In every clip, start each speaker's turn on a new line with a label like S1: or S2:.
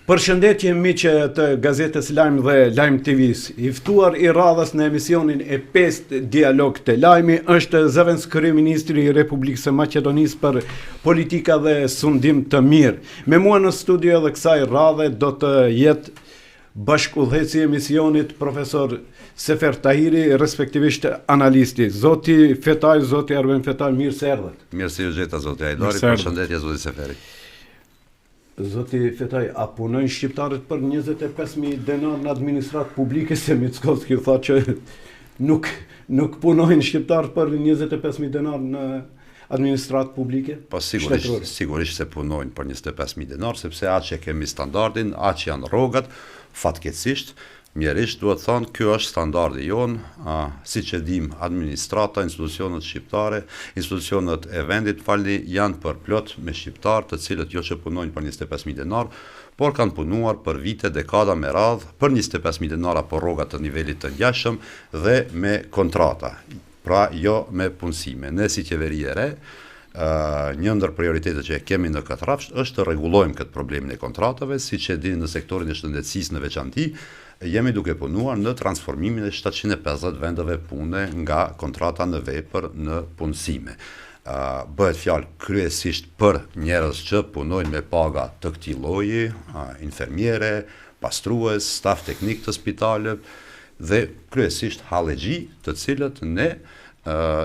S1: Përshëndetje miqë të gazetës Lajm dhe Lajm TV-s. I ftuar i radhës në emisionin e 5 Dialog të Lajmi është zëvendës kryeministri i Republikës së Maqedonisë për politika dhe sundim të mirë. Me mua në studio edhe kësaj radhe do të jetë bashkëudhëheci i emisionit profesor Sefer Tahiri, respektivisht analisti. Zoti Fetaj, zoti Arben Fetaj, mirë se erdhët.
S2: Mirë se ju gjeta zoti Ajdari, përshëndetje zoti Seferi.
S1: Zoti Fetaj, a punojnë shqiptarët për 25.000 denar në administratë publike, se Mickoski tha që nuk punojnë shqiptarët për 25.000 denar në administratë publike?
S2: Po sigurisht se punojnë për 25.000 denar, sepse aq që kemi standardin, aq janë rrogat, fatkeqësisht, mjerisht duhet thonë, kjo është standardi jonë, siç e dim, administrata, institucionet shqiptare, institucionet e vendit janë përplot me shqiptarë, të cilët jo që punojnë për 25.000 denar, por kanë punuar për vite, dekada me radhë, për 25.000 denar apo rrogat të nivelit të ngjashëm dhe me kontrata, pra jo me punësime. Ne si qeveri e re, një ndër prioritetet që kemi në këtë rrafsh është të rregullojmë këtë problemin e kontratave, siç e dini në sektorin e shëndetësisë në veçanti, jemi duke punuar në transformimin e 750 vendeve pune nga kontrata në vepër në punësime. Bëhet fjalë kryesisht për njerëz që punojnë me paga të këtij lloji, infermiere, pastrues, staf teknik të spitaleve dhe kryesisht hallexhi, të cilët ne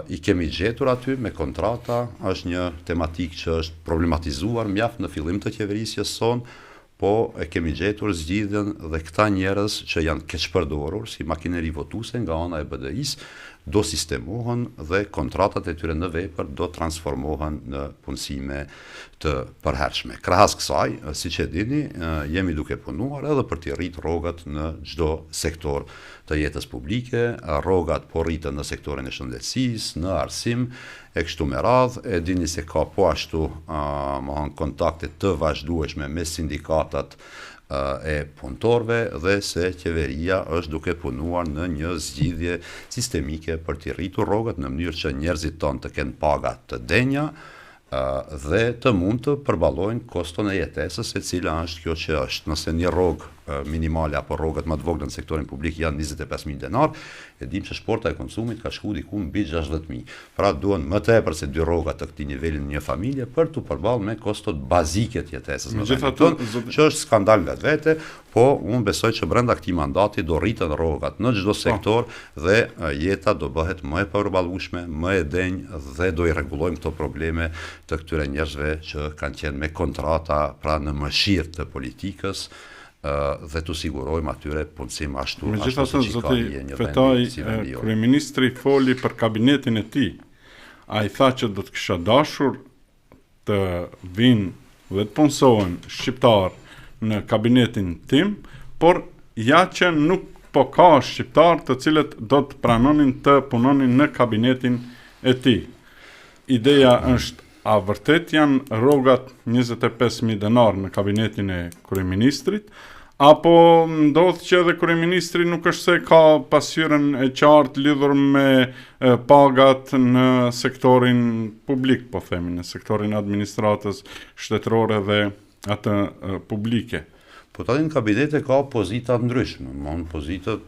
S2: i kemi gjetur aty me kontrata. Është një tematikë që është problematizuar mjaft në fillim të qeverisjes sonë, po e kemi gjetur zgjidhjen dhe këta njerëz që janë keqpërdorur si makineri votuese nga ana e BDI-s do sistemohen dhe kontratat e tyre në vepër do transformohen në punësime të përhershme. Krahas kësaj, siç e dini, jemi duke punuar edhe për të rritur rrogat në çdo sektor të jetës publike, rrogat po rriten në sektorin e shëndetësisë, në arsim, e kështu me radhë. E dini se ka po ashtu kontakte të vazhdueshme me sindikatat e punëtorëve dhe se qeveria është duke punuar në një zgjidhje sistemike për të rritur rrogat në mënyrë që njerëzit tonë të kenë paga të denja dhe të mund të përballojnë koston e jetesës, e cila është kjo që është. Nëse një rrogë minimale apo rrogat më të vogla në sektorin publik janë 25.000 denar, e dim që shporta e konsumit ka shku diku mbi 60.000. Pra duhen më tepër se 2 rroga të këtij niveli në një familje për të përballur me kostot bazike të jetesës. Që është skandal vetvete, po unë besoj që brenda këtij mandati do rriten rrogat në çdo sektor dhe jeta do bëhet më e përballueshme, më e denjë dhe do i rregullojmë këto probleme të këtyre njerëzve që kanë qenë me kontrata, pra në mëshirë të politikës, dhe të sigurojmë atyre punësim ashtu
S3: si ka një Fetaj, kryeministri foli për kabinetin e tij. Ai tha që do të kisha dashur të vinë dhe të punësohen shqiptar në kabinetin tim, por ja që nuk po ka shqiptar të cilët do të pranonin të punonin në kabinetin e tij. Ideja është, a vërtet janë rrogat 25.000 denar në kabinetin e kryeministrit, apo ndodh që edhe kryeministri nuk është se ka pasqyrën e qartë lidhur me pagat në sektorin publik, po themi, në sektorin administratës shtetërore dhe atë publike.
S2: Po tani në kabinete ka pozita të ndryshme, pozitët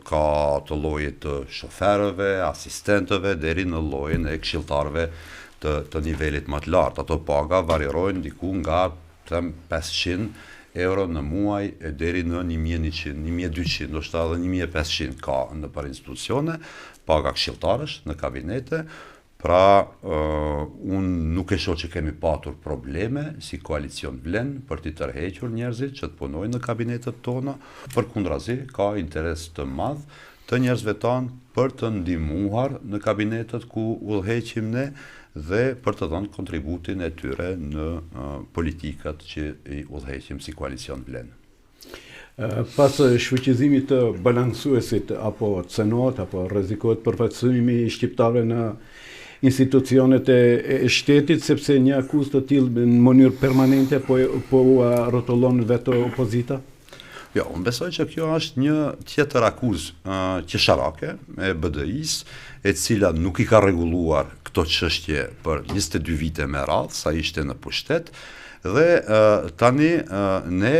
S2: ka të llojit të shoferëve, asistentëve, deri në llojin e këshilltarëve të nivelit më të lartë. Ato paga varierojnë diku nga 500 euro në muaj e deri në 1.100, 1.200, ndoshta edhe 1.500 ka në për institucione, paga këshilltarësh në kabinete. Pra, unë nuk e shoh që kemi patur probleme si koalicion Vlen për t'i tërhequr njerëzit që të punojnë në kabinetet tona, përkundrazi ka interes të madh të njerëzve tanë për të ndihmuar në kabinetet ku udhëheqim ne dhe për të dhënë kontributin e tyre në politikat që i udhëheqim si koalicion Vlen.
S1: Pas shfuqizimit të balansuesit apo cenohet apo rrezikohet përfaqësimi i shqiptarëve në institucionet e shtetit, sepse një akuzë të tillë në mënyrë permanente po rrotullon vetë opozita?
S2: Jo, unë besoj që kjo është një tjetër akuzë qesharake e BDI-s, e cila nuk i ka rregulluar këto çështje për 22 vite me radhë sa ishte në pushtet, Dhe tani ne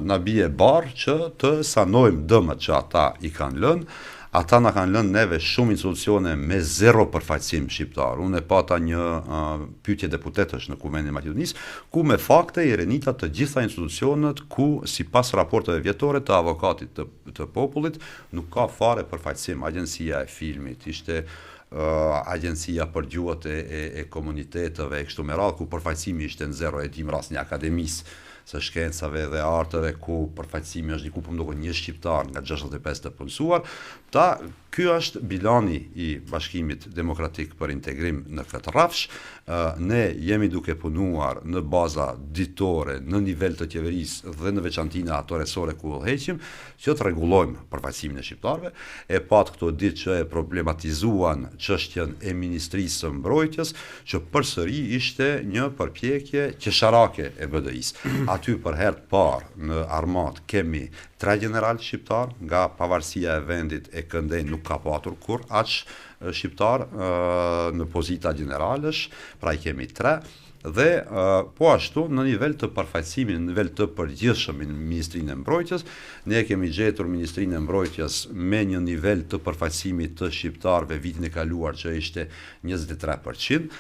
S2: na bie barë që të sanojmë dëmët që ata i kanë lënë. Ata na kanë lënë neve shumë institucione me zero përfaqësim shqiptar. Unë e pata një pyetje deputetësh në Kuvendin e Maqedonisë, ku me fakte i renita të gjitha institucionet ku sipas raporteve vjetore të avokatit të popullit nuk ka fare përfaqësim. Agjencia e filmit, ishte Agjencia për gjuhët e komuniteteve e kështu me radhë, ku përfaqësimi ishte në zero, e dim rast një akademisë së shkencave dhe arteve ku përfaqësimi është diku më një shqiptar nga 65 të punësuar. Ky është bilani i Bashkimit Demokratik për Integrim në këtë rrafsh. Ne jemi duke punuar në baza ditore, në nivel të qeverisë dhe në veçantinë atoresore ku udhëheqim, që të rregullojmë përfaqësimin e shqiptarëve. E pat këto ditë që e problematizuan çështjen e Ministrisë së Mbrojtjes, që përsëri ishte një përpjekje qesharake e BDI-s. Aty për herë të parë në armat kemi 3 general shqiptar, nga pavarësia e vendit e Këndej nuk ka patur kur aq shqiptar në pozita generalësh, pra i kemi 3. Dhe po ashtu në nivel të përfaqësimit, në nivel të përgjithshëm në Ministrinë e Mbrojtjes, ne kemi gjetur Ministrinë e Mbrojtjes me një nivel të përfaqësimit të shqiptarëve vitin e kaluar që ishte 23%.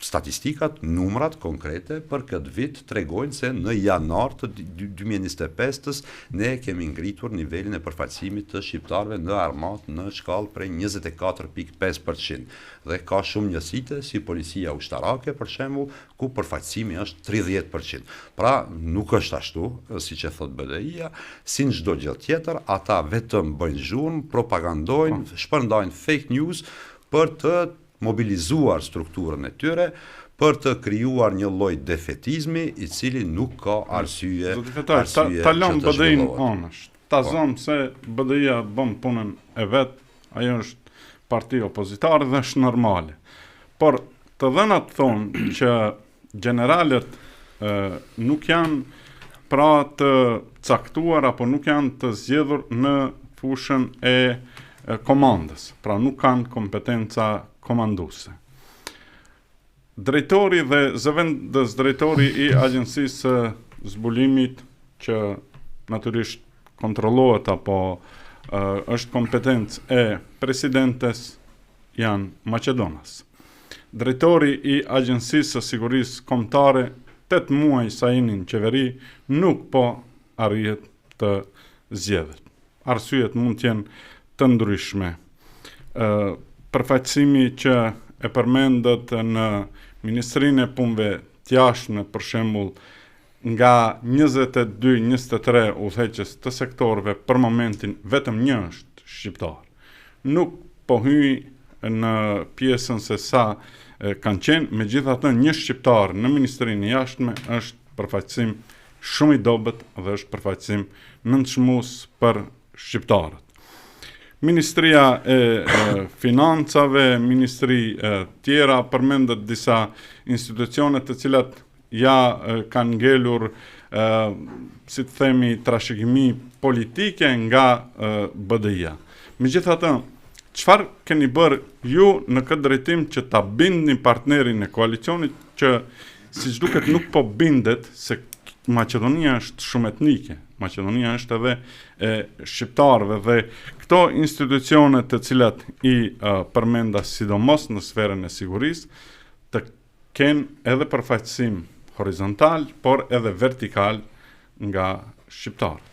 S2: Statistikat, numrat konkrete për këtë vit tregojnë se në janar të 2025 ne kemi ngritur nivelin e përfaqësimit të shqiptarëve në armat në shkallë prej 24.5%. Dhe ka shumë njësite si policia ushtarake për shembull, ku përfaqësimi është 30%. Pra nuk është ashtu, siç e thot BDI-ja, si në çdo gjë tjetër, ata vetëm bëjnë zhurmë, propagandojnë, shpërndajnë fake news për të mobilizuar strukturën e tyre, për të krijuar një lloj defetizmi i cili nuk ka arsye
S3: ta lëm BDI-n anësh. Ta zëm se BDI-ja bën punën e vet, ajo është parti opozitare dhe është normale. Por të dhënat thonë që generalet nuk janë pra të caktuar apo nuk janë të zgjedhur në fushën e komandës, pra nuk kanë kompetenca komanduese. Drejtori dhe zëvendës drejtori i Agjencisë së Zbulimit, që natyrisht kontrollohet apo është kompetencë e presidentes, janë Maqedonas. Drejtori i Agjencisë së Sigurisë Kombëtare, 8 muaj sa jeni në qeveri, nuk po arrihet të zgjedhet. Arsyet mund të jenë të ndryshme. Përfaqësimi që e përmendet në Ministrinë e Punëve të Jashtme, për shembull, nga 22-23 udhëheqës të sektorëve, për momentin vetëm një është shqiptar. Nuk po hyj në pjesën se sa kanë qenë, megjithatë një shqiptar në Ministrinë e Jashtme është përfaqësim shumë i dobët dhe është përfaqësim nënçmues për shqiptarët. Ministria e Financave, ministri tjera, përmendet disa institucione të cilat kanë ngelur, si të themi, trashëgimi politike nga BDI-ja. Megjithatë, çfarë keni bërë ju në këtë drejtim që ta bindni partnerin e koalicionit që siç duket nuk po bindet, se Maqedonia është shumë etnike. Maqedonia është edhe e shqiptarëve dhe këto institucione të cilat i përmenda sidomos në sferën e sigurisë të kenë edhe përfaqësim horizontal, por edhe vertikal nga shqiptarët.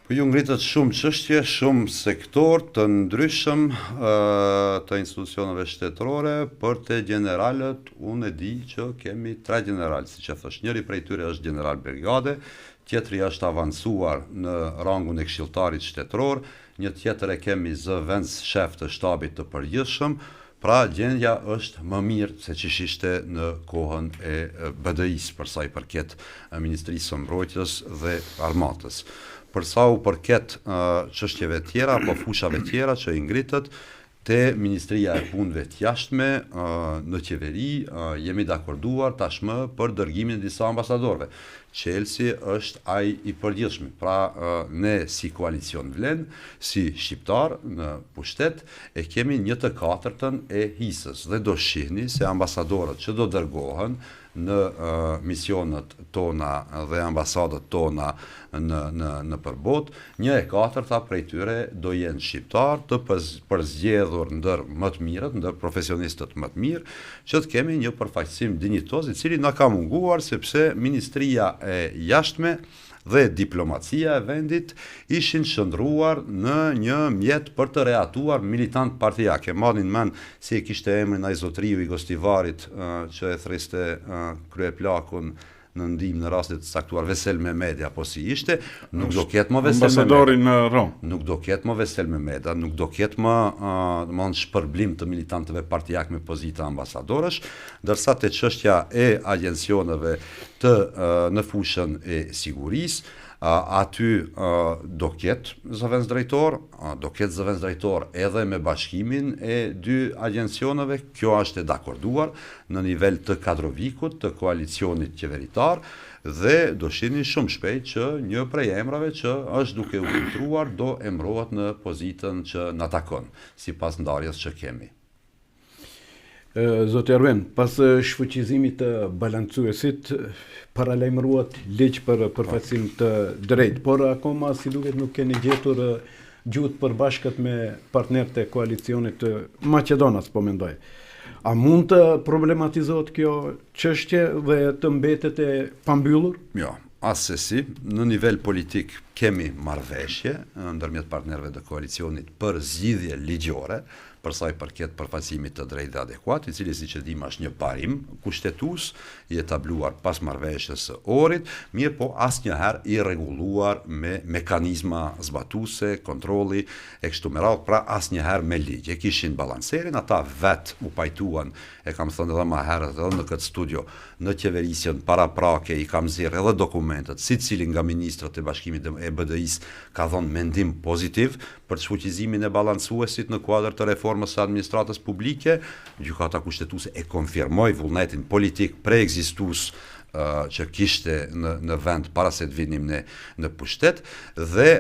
S2: Po ju ngritët shumë çështje, shumë sektor të ndryshëm të institucioneve shtetërore, për të generalët unë e di që kemi 3 general, siç e thash. Njëri prej tyre është general brigade, tjetri është avancuar në rangun e këshilltarit shtetëror, një tjetër e kemi zëvendës shef të shtabit të përgjithshëm. Pra gjendja është më mirë se ç'ish ishte në kohën e BDI-s, për sa i përket Ministrisë së Mbrojtjes dhe Armatës. Për sa u përket çështjeve tjera apo fushave tjera që i ngritët, te Ministria e Punëve të Jashtme në qeveri jemi dakorduar tashmë për dërgimin e disa ambasadorëve. Chelsea është ai i përgjithshëm. Pra ne si koalicion vlen, si shqiptar në pushtet e kemi 1/4 e hisës dhe do shihni se ambasadorët që do dërgohen në misionet tona dhe ambasadat tona në përbot, 1/4 prej tyre do jenë shqiptar të përzgjedhur ndër më të mirët, ndër profesionistët më të mirë, që të kemi një përfaqësim dinjitoz i cili na ka munguar sepse Ministria e Jashtme dhe diplomacia e vendit ishin shndruar në një mjet për të reatuar militant partijak. E marrin mend si e kishte emrin ai zotriu i Gostivarit që e thriste kryeplakun në ndihmë në rastet të caktuar, Vesel Mehmedi apo si ishte, nuk do ketë më Vesel Mehmedi.
S3: Ambasadori në Rom.
S2: Nuk do ketë më Vesel Mehmedi, nuk do ketë më shpërblim të militantëve partijak me pozita ambasadorësh, ndërsa te çështja e agjencioneve të në fushën e sigurisë, aty do ketë zëvendës drejtor edhe me bashkimin e dy agjencioneve. Kjo është e dakorduar në nivel të kadrovikut të koalicionit qeveritar dhe do shihni shumë shpejt që një prej emrave që është duke u filtruar do emrohet në pozitën që na takon sipas ndarjes që kemi.
S1: Zoti Arven, pas shfuqizimit të balancuesit, paralajmëruat ligj për përfaqësim të drejtë, por akoma si duket nuk keni gjetur gjuhët përbashkët me partnerët e koalicionit të Maqedonas, po mendoj. A mund të problematizohet kjo çështje dhe të mbetet e pambyllur?
S2: Jo, asesi, në nivel politik kemi marrëveshje ndërmjet partnerëve të koalicionit për zgjidhje ligjore, për sa i përket përfaqësimit të drejtë dhe adekuat, i cili siç e dimë është një parim kushtetues i etabluar pas marrëveshjes së Ohrit, mirë po asnjëherë i rregulluar me mekanizma zbatuese, kontrolli e kështu me radhë, pra asnjëherë me ligj. E kishin balancerin, ata vet u pajtuan, e kam thënë edhe më herët edhe në këtë studio, në qeverisjen paraprake i kam nxjerrë edhe dokumentet, secili nga ministrat e Bashkimit e BDI-s ka dhënë mendim pozitiv për shfuqizimin e balancuesit në kuadër të reformës së administratës publike. Gjykata kushtetuese e konfirmoi vullnetin politik preekzistues që kishte në vend para se të vinim në pushtet dhe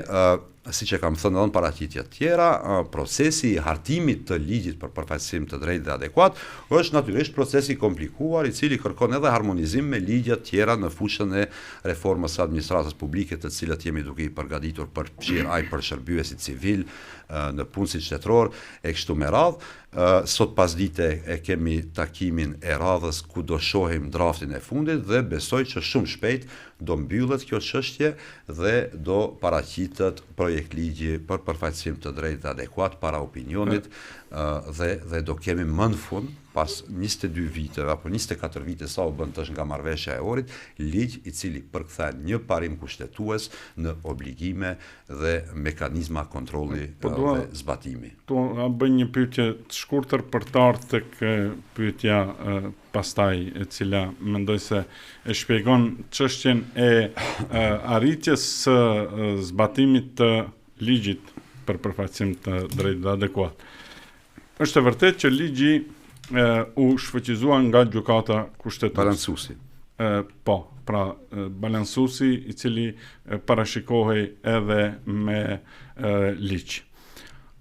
S2: siç e kam thënë edhe në paraqitje të tjera, procesi i hartimit të ligjit për përfaqësim të drejtë dhe adekuat është natyrisht procesi komplikuar i cili kërkon edhe harmonizim me ligje të tjera në fushën e reformës së administratës publike, të cilat jemi duke i përgatitur për fshirë për shërbyesit civil në punësit shtetëror e kështu me radhë. Sot pasdite e kemi takimin e radhës ku do shohim draftin e fundit dhe besoj që shumë shpejt do mbyllet kjo çështje dhe do paraqitet projekt ligji për përfaqësim të drejtë dhe adekuat para opinionit dhe do kemi më në fund pas 22 viteve apo 24 vite sa u bën tash nga marrëveshja e Ohrit, ligj i cili përkthen një parim kushtetues në obligime dhe mekanizma kontrolli dhe zbatimi.
S3: A bëj një pyetje të shkurtër për të ardhur tek pyetja pastaj e cila mendoj se e shpjegon çështjen e arritjes së zbatimit të ligjit për përfaqësim të drejtë dhe adekuat. Është e vërtetë që ligji u shfuqizua nga gjykata kushtetuese.
S2: Balancuesi.
S3: Po, pra balancuesi i cili parashikohej edhe me ligj.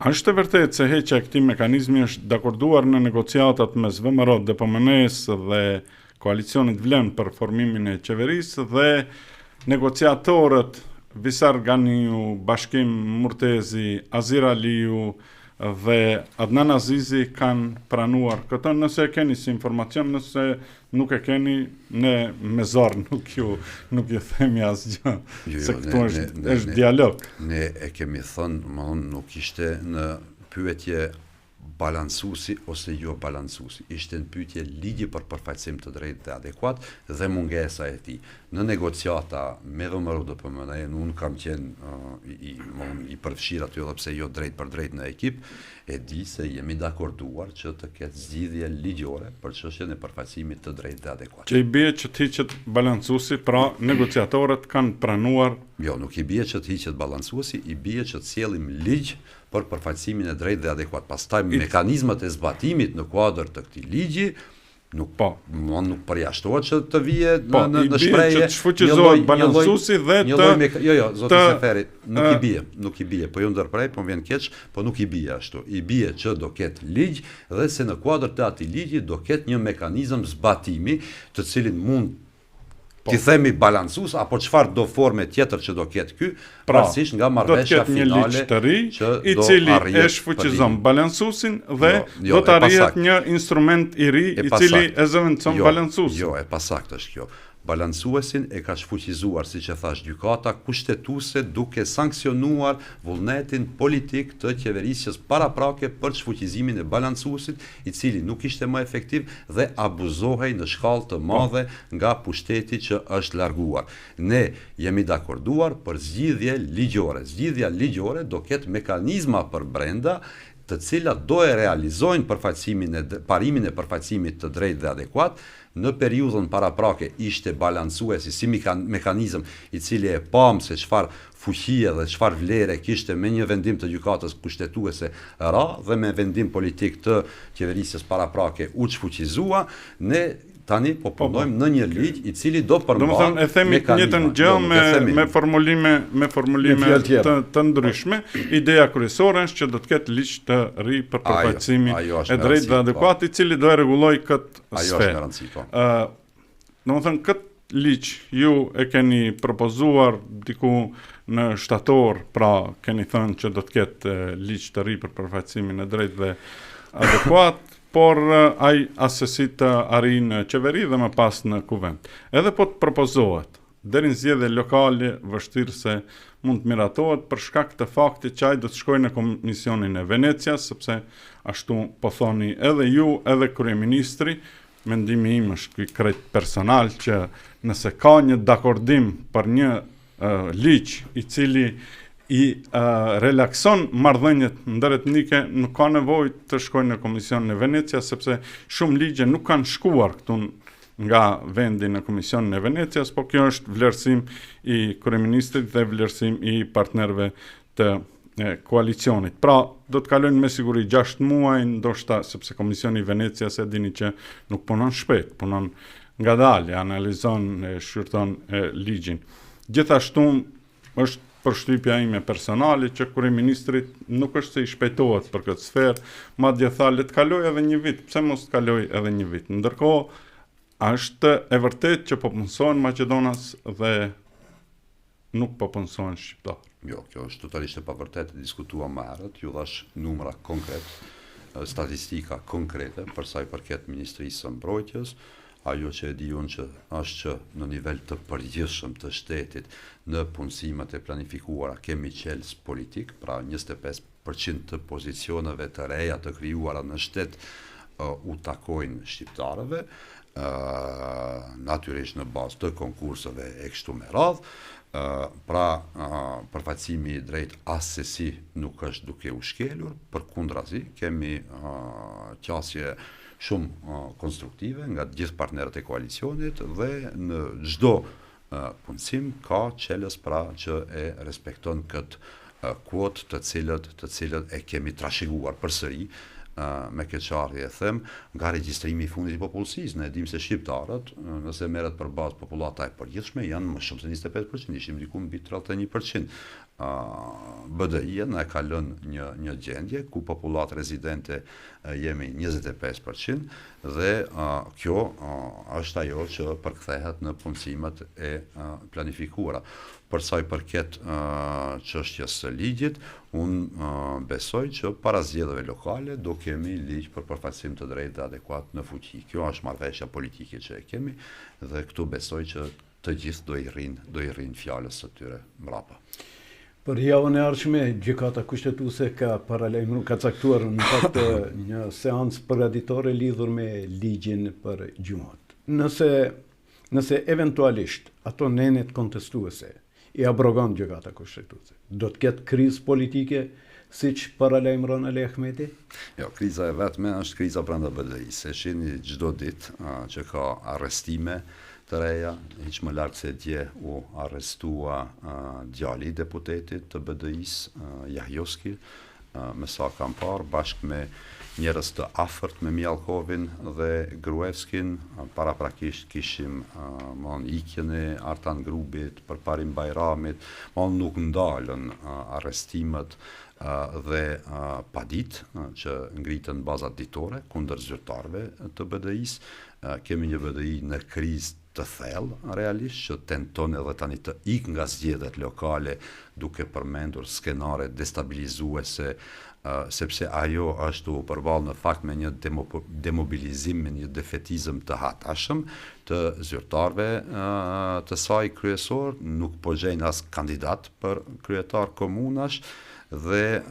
S3: Është e vërtetë se heqja e këtij mekanizmi është dakorduar në negociatat mes VMRO, DPMN-s dhe koalicionit vlen për formimin e qeverisë dhe negociatorët Visar Ganiu, Bashkim Murtezi, Azir Aliu dhe Adnan Azizi kanë pranuar këtë. Nëse e keni si informacion, nëse nuk e keni, ne me zor nuk ju themi asgjë, se këtu është dialog.
S2: Ne e kemi thënë, nuk ishte në pyetje balancuesi ose jo balancuesi. Ishte në pyetje ligji për përfaqësim të drejtë dhe adekuat dhe mungesa e tij. Në negociata me VMRO DPMN, unë kam qenë i përfshirë aty edhe pse jo drejt për drejt në ekip, e di se jemi dakorduar që të ketë zgjidhje ligjore për çështjen e përfaqësimit të drejtë dhe adekuat.
S3: Që i bie që të hiqet balancuesi, pra negociatorët kanë pranuar.
S2: Jo, nuk i bie që të hiqet balancuesi, i bie që të sjellim ligj për përfaqësimin e drejtë dhe adekuat. Pastaj mekanizmat e zbatimit në kuadër të këtij ligji Nuk përjashtohet që të vije në
S3: që
S2: shprehje
S3: të shfuqizohet balancuesi dhe
S2: zoti Seferi, nuk i bie, po ju ndërprej, po vjen keq, po nuk i bie ashtu. I bie që do ketë ligj dhe se në kuadër të atij ligji do ketë një mekanizëm zbatimi, të cilin mund ti themi balancues apo çfarë do forme tjetër që do ketë ky, pavarësisht nga marrëveshja finale
S3: që i cili e shfuqizon balancuesin dhe do të arrihet një instrument i ri i cili e zëvendëson balancuesin.
S2: Jo, e pasaktë është kjo. Balancuesin e ka shfuqizuar, siç e thash, gjykata kushtetuese duke sankcionuar vullnetin politik të qeverisjes paraprake për shfuqizimin e balancuesit, i cili nuk ishte më efektiv dhe abuzohej në shkallë të madhe nga pushteti që është larguar. Ne jemi dakorduar për zgjidhje ligjore. Zgjidhja ligjore do ketë mekanizma për brenda të cilat do e realizojnë parimin e përfaqësimit të drejtë dhe adekuat. Në periudhën paraprake ishte balancuesi si mekanizëm i cili e pam se çfarë fuqie dhe çfarë vlere kishte me një vendim të gjykatës kushtetuese ra dhe me vendim politik të qeverisjes paraprake u shfuqizua. Ne tani po punojmë në një ligj i cili do përmban.
S3: Domethënë e themi të njëjtën gjë me formulime të ndryshme. Ideja kryesore është që do të ketë ligj të ri për përfaqësimin e drejtë dhe adekuat i cili do e rregullojë këtë sferë.
S2: Ajo është me rëndësi, po.
S3: Domethënë këtë ligj ju e keni propozuar diku në shtator, pra keni thënë që do të ketë ligj të ri për përfaqësimin e drejtë dhe adekuat. Por ai asesi të arrijë në qeveri dhe më pas në kuvend. Edhe po të propozohet, deri në zgjedhje lokale vështirë se mund të miratohet për shkak të faktit që ai do të shkojë në Komisionin e Venecias, sepse ashtu po thoni edhe ju, edhe kryeministri, mendimi im është ky krejt personal që nëse ka një dakordim për një ligj i cili i relakson marrëdhëniet ndëretnike, nuk ka nevojë të shkojnë në Komisionin e Venecias, sepse shumë ligje nuk kanë shkuar këtu nga vendi në Komisionin e Venecias, po kjo është vlerësim i kryeministrit dhe vlerësim i partnerëve të koalicionit. Pra, do të kalojnë me siguri 6 muaj, ndoshta sepse Komisioni i Venecias e dini që nuk punon shpejt, punon ngadalë, analizon e shqyrton ligjin. Gjithashtu është përshtypja ime personale që kryeministrit nuk është se i shpejtohet për këtë sferë, madje tha le të kaloj edhe një vit, pse mos të kaloj edhe një vit. Ndërkohë, është e vërtet që po punësohen Maqedonas dhe nuk po punësohen shqiptar.
S2: Jo, kjo është totalisht e pavërtet, diskutuam më herët, ju dhash numra konkret, statistika konkrete për sa i përket Ministrisë së Mbrojtjes. Ajo që e di unë që është që në nivel të përgjithshëm të shtetit në punësimet e planifikuara kemi qelës politik, pra 25% të pozicioneve të reja të krijuara në shtet u takojnë shqiptarëve, natyrisht në bazë të konkurseve e kështu me radhë. Pra përfaqësimi drejt asesi nuk është duke u shkelur, përkundrazi kemi qasje shumë konstruktive nga gjithë partnerët e koalicionit dhe në çdo punësim ka qelës pra që e respekton këtë kuotë të cilët e kemi trashëguar përsëri me keqardhje e them nga regjistrimi i fundit i popullsisë. Ne dimë se shqiptarët, nëse merret për bazë popullata e përgjithshme, janë më shumë se 25%, ishim diku mbi 31%. BDI-ja na ka lënë një gjendje ku popullat rezidente jemi 25% dhe kjo është ajo që përkthehet në punësimet e planifikuara. Për sa i përket çështjes së ligjit, unë besoj që para zgjedhjeve lokale do kemi ligj për përfaqësim të drejtë dhe adekuat në fuqi. Kjo është marrëveshja politike që e kemi dhe këtu besoj që të gjithë do i rrinë fjalës së tyre mbrapa.
S1: Për javën e ardhshme, gjykata kushtetuese ka ka caktuar në fakt një seancë përgatitore lidhur me ligjin për gjumat. Nëse eventualisht ato nenet kontestuese i abrogon gjykata kushtetuese, do të ketë krizë politike siç paralajmëron Ali Ahmeti?
S2: Jo, kriza e vetme është kriza brenda BDI-s. E shihni çdo ditë që ka arrestime të reja, hiç më larg se dje u arrestua djali i deputetit të BDI-s, Jahjoski, me sa kam parë, bashkë me njerëz të afërt me Mjalkovin dhe Gruevskin, paraprakisht kishim ikjen e Artan Grubit, përparim Bajramit, nuk ndalën arrestimet dhe padit që ngritën bazat ditore kundër zyrtarëve të BDI-s. Kemi një BDI në krizë të thellë realisht, që tenton edhe tani të ikë nga zgjedhjet lokale duke përmendur skenare destabilizuese, sepse ajo është u përballë në fakt me një demobilizim, me një defetizëm të hatashëm të zyrtarëve të saj kryesor, nuk po gjejnë as kandidat për kryetar komunash dhe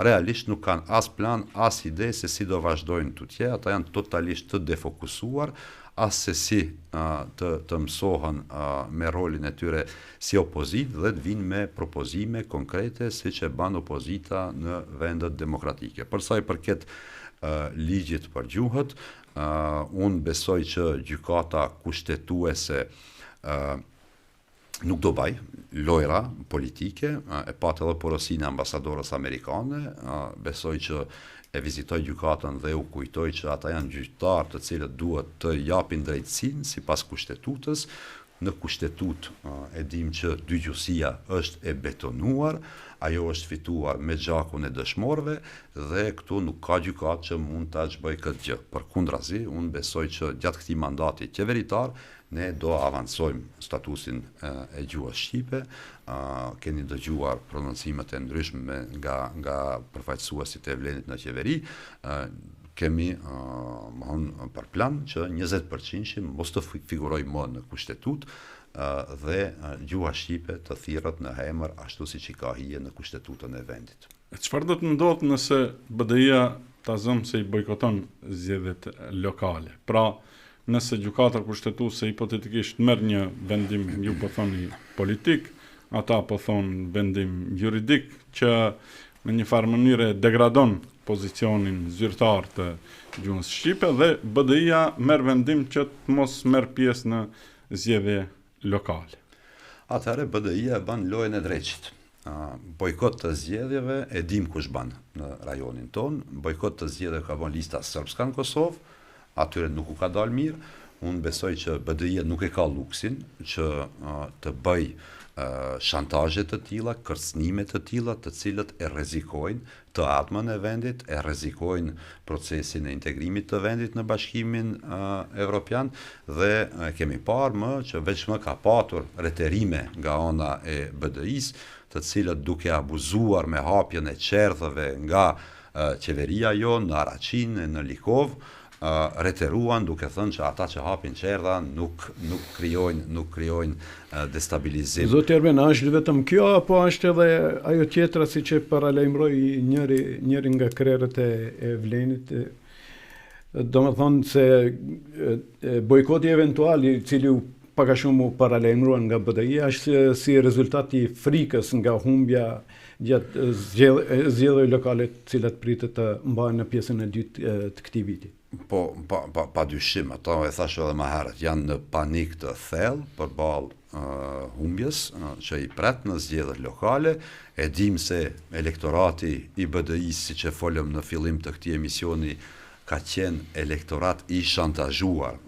S2: realisht nuk kanë as plan, as ide se si do vazhdojnë tutje, ata janë totalisht të defokusuar, as se si të mësohen me rolin e tyre si opozit dhe të vinë me propozime konkrete si që ban opozita në vendet demokratike. Për sa i përket ligjit për gjuhët, unë besoj që gjykata kushtetuese nuk do baj lojra politike, e patë edhe porosinë e ambasadorës amerikane, besoj që e vizitoj gjykatën dhe u kujtoj që ata janë gjyqtarë të cilët duhet të japin drejtësinë sipas kushtetutës. Në kushtetut e dim që dygjësia është e betonuar, ajo është fituar me gjakun e dëshmorëve dhe këtu nuk ka gjykat që mund ta çbëj këtë gjë. Përkundrazi, unë besoj që gjatë këtij mandati qeveritar ne do avancojmë statusin e gjuhës shqipe. Keni dëgjuar prononcimet e ndryshme nga përfaqësuesit e Vlenit në qeveri. Kemi për plan që 20% mos të figuroj më në kushtetut dhe gjuha shqipe të thirrët në emër ashtu siç i ka hije në kushtetutën e vendit.
S3: Çfarë do të ndodhë nëse BDI-ja ta zëm se i bojkoton zgjedhjet lokale? Pra, nëse gjykata kushtetuese hipotetikisht merr një vendim, ju po thoni politik, ata po thonë vendim juridik që në një farë mënyrë degradon pozicionin zyrtar të gjuhës shqipe dhe BDI-ja merr vendim që të mos merr pjesë në zgjedhje lokale.
S2: Atëherë BDI-ja ban lojën e dreqit. Bojkot të zgjedhjeve e dim kush ban në rajonin ton. Bojkot të zgjedhjeve ka bën lista srpska në Kosovë, atyre nuk u ka dalë mirë. Unë besoj që BDI-ja nuk e ka luksin që të bëj shantazhe të tilla, kërcënime të tilla, të cilët e rrezikojnë të atmën e vendit, e rrezikojnë procesin e integrimit të vendit në Bashkimin Evropian dhe kemi parë më që veç më ka patur reterime nga ana e BDI-s, të cilët duke abuzuar me hapjen e qerdhëve nga qeveria jonë në Araqin e në Likov, reteruan duke thënë që ata që hapin qerdha nuk krijojnë destabilizim.
S1: Zoti Ermen, është vetëm kjo apo është edhe ajo tjetra siç e paralajmëroi njëri nga krerët e Vlenit? Domethënë se bojkoti eventual i cili pak a shumë u paralajmëruan nga BDI është si rezultat i frikës nga humbja gjatë zgjedhjeve lokale të cilat pritet të mbahen në pjesën e dytë të këtij viti.
S2: Po, pa dyshim, ato e thash edhe më herët, janë në panik të thellë përballë humbjes që i pret në zgjedhjet lokale. E dim se elektorati i BDI-s, siç e folëm në fillim të këtij emisioni, ka qenë elektorat i shantazhuar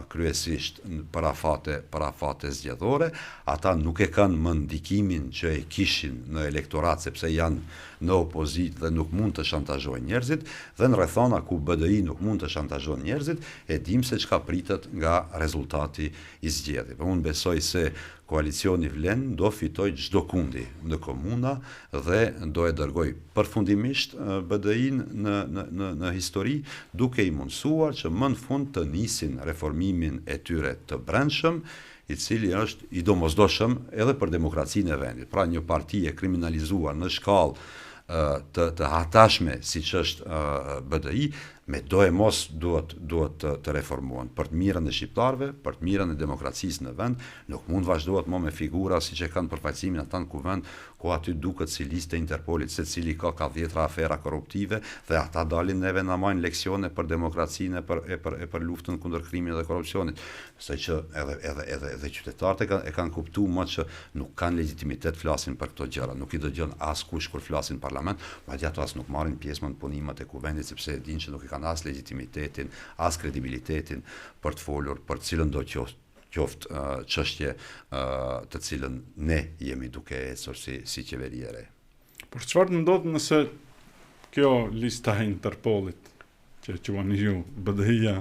S2: kryesisht për afate zgjedhore. Ata nuk e kanë më ndikimin që e kishin në elektorat sepse janë në opozit dhe nuk mund të shantazhojnë njerëzit, dhe në rrethana ku BDI nuk mund të shantazhojnë njerëzit, e dim se çka pritet nga rezultati i zgjedhjeve. Unë besoj se koalicioni Vlen do fitoj çdo kundi në komuna dhe do e dërgoj përfundimisht BDI-n në histori, duke i mundësuar që më në fund të nisin reformimin e tyre të brendshëm, i cili është i domosdoshëm edhe për demokracinë e vendit. Pra një parti e kriminalizuar në shkallë të hatashme siç është BDI, me do e mos duhet të reformohen për të mirën e shqiptarëve, për të mirën e demokracisë në vend. Nuk mund vazhdohet më me figura siç e kanë përfaqësimin ata në kuvend, ku aty duket si listë e Interpolit, secili ka 10 afera korruptive dhe ata dalin neve na marrin leksione për demokracinë e për luftën kundër krimit dhe korrupsionit. Sa që edhe qytetarët e kanë kuptuar më që nuk kanë legitimitet flasin për këto gjëra, nuk i dëgjon askush kur flasin në parlament, madje ato as nuk marrin pjesë në punimet e kuvendit sepse e dinë që nuk i kanë as legitimitetin, as kredibilitetin për të folur për cilën do qoftë çështje të cilën ne jemi duke ecur si qeveri e re.
S3: Por çfarë ndodh nëse kjo lista e Interpolit që quani ju BDI-ja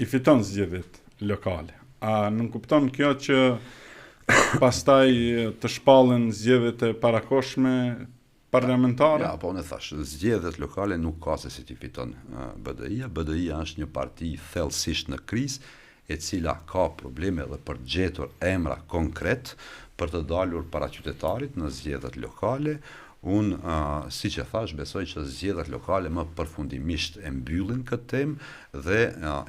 S3: i fiton zgjedhjet lokale? A nuk kupton kjo që pastaj të shpallen zgjedhjet e parakohshme parlamentare?
S2: Ja, po unë thash, zgjedhjet lokale nuk ka se si ti fiton BDI-ja. BDI-ja është një parti thellësisht në krizë, e cila ka probleme dhe për gjetur emra konkret për të dalur para qytetarit në zgjedhjet lokale. Unë, siç e thash, besoj që zgjedhjet lokale më përfundimisht e mbyllin këtë temë dhe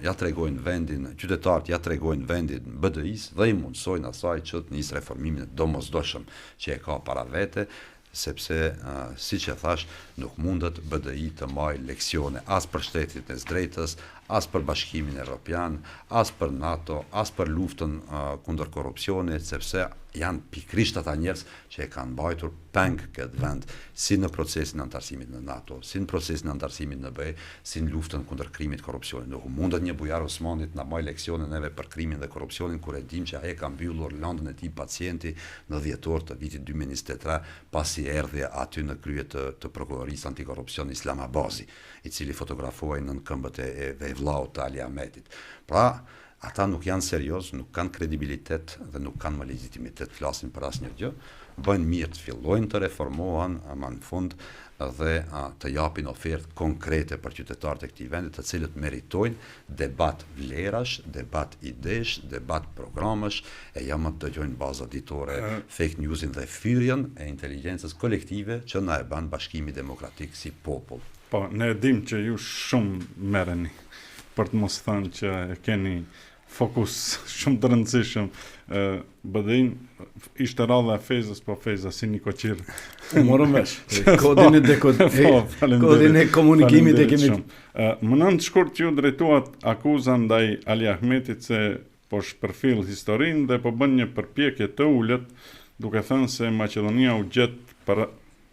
S2: ja tregojnë vendin, qytetarët ja tregojnë vendin BDI-s dhe i mundsojnë asaj që të nisë reformimin e domosdoshëm që e ka para vete, sepse, siç e thash, nuk mundet BDI të marrë leksione as për shtetin e drejtës, as për Bashkimin Evropian, as për NATO, as për luftën kundër korrupsionit, sepse janë pikrisht ata njerëz që e kanë mbajtur peng këtë vend, si në procesin e antarësimit në NATO, si në procesin e antarësimit në BE, si në luftën kundër krimit korrupsionit. Nuk mundet një bujar Osmanit na marrë leksione neve për krimin dhe korrupsionin, kur e dim që ai ka mbyllur landën e tij pacienti në dhjetor të vitit 2023, pasi erdhi aty në krye të prokurorisë antikorrupsion Islamabazi, i cili fotografohej në këmbët e vllaut të Ali Ahmetit. Pra, ata nuk janë serioz, nuk kanë kredibilitet dhe nuk kanë më legitimitet flasin për asnjë gjë. Bëjnë mirë të fillojnë të reformohen, ama në fund dhe të japin ofertë konkrete për qytetarët e këtij vendi, të cilët meritojnë debat vlerash, debat idesh, debat programësh, e jo më të dëgjojnë baza ditore fake newsin dhe fyrjen e inteligjencës kolektive që na e bën Bashkimi Demokratik si popull.
S3: Po, ne dim që ju shumë merreni për të mos thënë që keni fokus shumë të rëndësishëm. BDI ishte radha e Fezës, po Feza si një koqir.
S1: Morëm vesh. Kodin e komunikimit e kemi.
S3: Më nënë shkurt që ju drejtuat akuza ndaj Ali Ahmetit se po shpërfill historinë dhe po bën një përpjekje të ulët, duke thënë se Maqedonia u gjet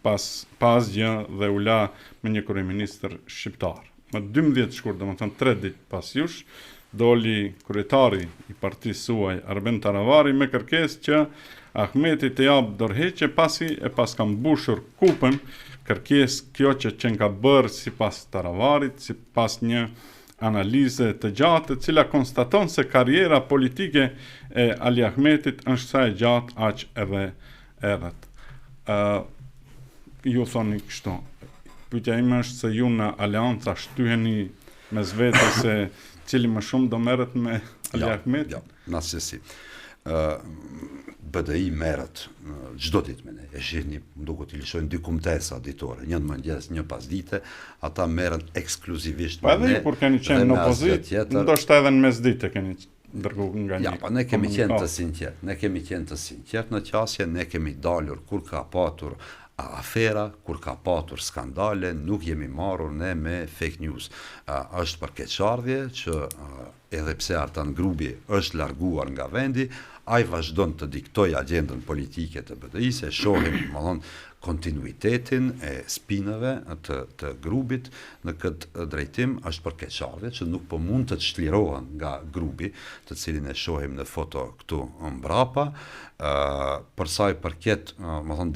S3: pas gjë dhe u la me një kryeministër shqiptar. Më 12 shkurt, domethënë 3 ditë pas jush, doli kryetari i partisë suaj Arben Taravari me kërkesë që Ahmeti të jap dorëheqje pasi e pas ka mbushur kupën, kërkesë kjo që ka bërë sipas Taravarit, sipas një analize të gjatë, e cila konstaton se karriera politike e Ali Ahmetit është sa e gjatë aq edhe errët. Ju thoni kështu. Pyetja ime është se ju në aleanca shtyheni mes vete se cili më shumë do merret me Ali Ahmetin?
S2: Ja, nasësi. BDI merret çdo ditë me ne. E shihni, më duket i lëshojnë dy kumtesa ditore, një në mëngjes, një pasdite, ata merren ekskluzivisht me ne.
S3: Pa edhe kur keni qenë në opozitë, ndoshta edhe në mesditë keni ndërkohë nga një.
S2: Ja, pa ne kemi qenë të sinqert. Ne kemi qenë të sinqert në qasje, ne kemi dalur kur ka patur afera, kur ka patur skandale, nuk jemi marrur ne me fake news. Është për keqardhje që edhe pse Artan Grubi është larguar nga vendi, ai vazhdon të diktoj agjendën politike të BDI-s, e shohim kontinuitetin e spinëve të Grubit në këtë drejtim. Është për keqardhje që nuk po mund të çlirohen nga Grubi, të cilin e shohim në foto këtu mbrapa. Për sa i përket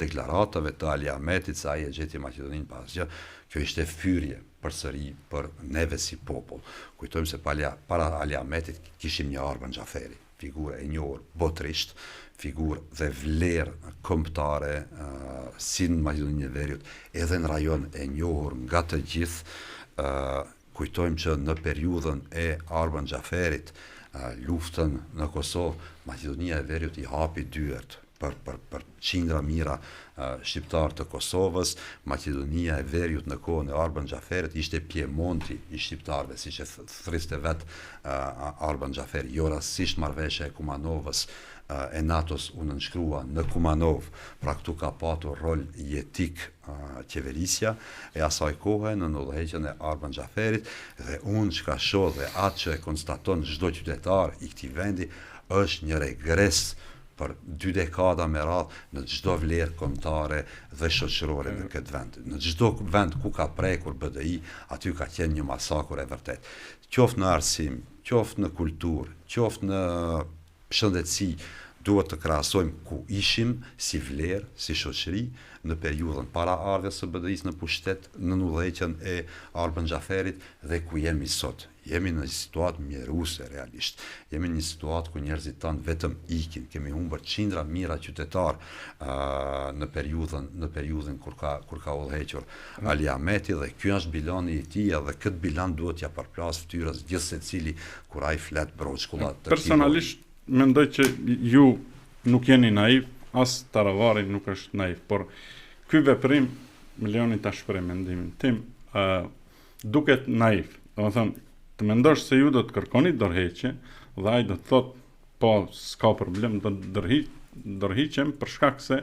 S2: deklaratave të Ali Ahmetit se ai e gjeti Maqedoninë pas gjë, kjo ishte fyrje përsëri për neve si popull. Kujtojmë se para Ali Ahmetit kishim një Arben Xhaferi, figurë e njohur botërisht, figurë dhe vlerë kombëtare si në Maqedoninë e Veriut, edhe në rajon e njohur nga të gjithë. Kujtojmë që në periudhën e Arben Xhaferit, luftën në Kosovë, Maqedonia e Veriut i hapi dyert për qindra mira shqiptar të Kosovës. Maqedonia e Veriut në kohën e Arban Xhaferit ishte Piemonti i shqiptarëve, siç e thriste vet Arban Xhaferi. Jo rastësisht marrëveshja e Kumanovës e NATO-s u nënshkrua në Kumanov, pra këtu ka patur rol jetik qeverisja e asaj kohe në udhëheqjen e Arban Xhaferit, dhe unë që ka shoh dhe atë që e konstaton çdo qytetar i këtij vendi është një regres për 2 dekada me radhë në çdo vlerë kombëtare dhe shoqërore në këtë vend. Në çdo vend ku ka prekur BDI, aty ka qenë një masakur e vërtet. Qoftë në arsim, qoftë në kulturë, qoftë në shëndetësi, duhet të krahasojmë ku ishim si vlerë, si shoqëri në periudhën para ardhjes së BDI-s në pushtet, në udhëheqjen e Arban Xhaferit dhe ku jemi sot. Jemi në një situatë mjeruese realisht. Jemi në një situatë ku njerëzit tanë vetëm ikin. Kemi humbur qindra mira qytetar në periudhën kur ka udhëhequr Ali Ahmeti, dhe ky është bilani i tij, dhe këtë bilan duhet ja përplas fytyrës gjithë secili kur ai flet broçkullat të tij.
S3: Personalisht mendoj që ju nuk jeni naiv, as Taravari nuk është naiv, por ky veprim, Leoni ta shpreh mendimin tim, duket naiv. Domethënë, të mendosh se ju do të kërkoni dorëheqje dhe ai do të thotë po s'ka problem, do dorëhiqem për shkak se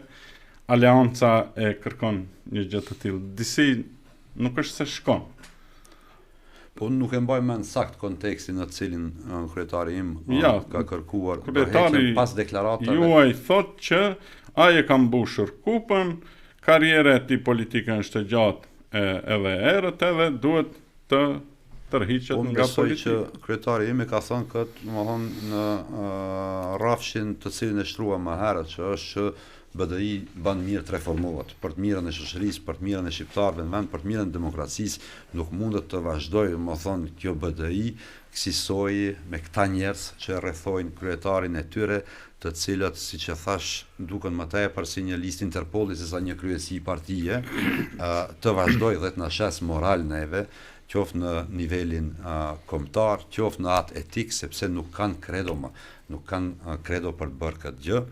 S3: Aleanca e kërkon një gjë të tillë. Disi nuk është se shkon.
S2: Po nuk e mbaj mend sakt kontekstin në cilin kryetari im ka kërkuar
S3: kryetari
S2: pas deklaratave.
S3: Juaj thot që ai e ka mbushur kupën, karriera e tij politike është e gjatë edhe erët, edhe duhet të tërhiqet nga politika.
S2: Unë besoj që kryetari im e ka thënë këtë, domethënë në rrafshin të cilin e shtrua më herët, që është që BDI ban mirë të reformohet, për të mirën e shoqërisë, për të mirën e shqiptarëve në vend, për të mirën e demokracisë. Nuk mundet të vazhdojë, domethënë, kjo BDI kësaj me këta njerëz që rrethojnë kryetarin e tyre, të cilët, siç e thash, duken më tepër si një listë Interpoli sesa një kryesi partije, të vazhdojë dhe të na shes moral neve, qoftë në nivelin kombëtar, qoftë në atë etik, sepse nuk kanë kredo për të bërë këtë gjë.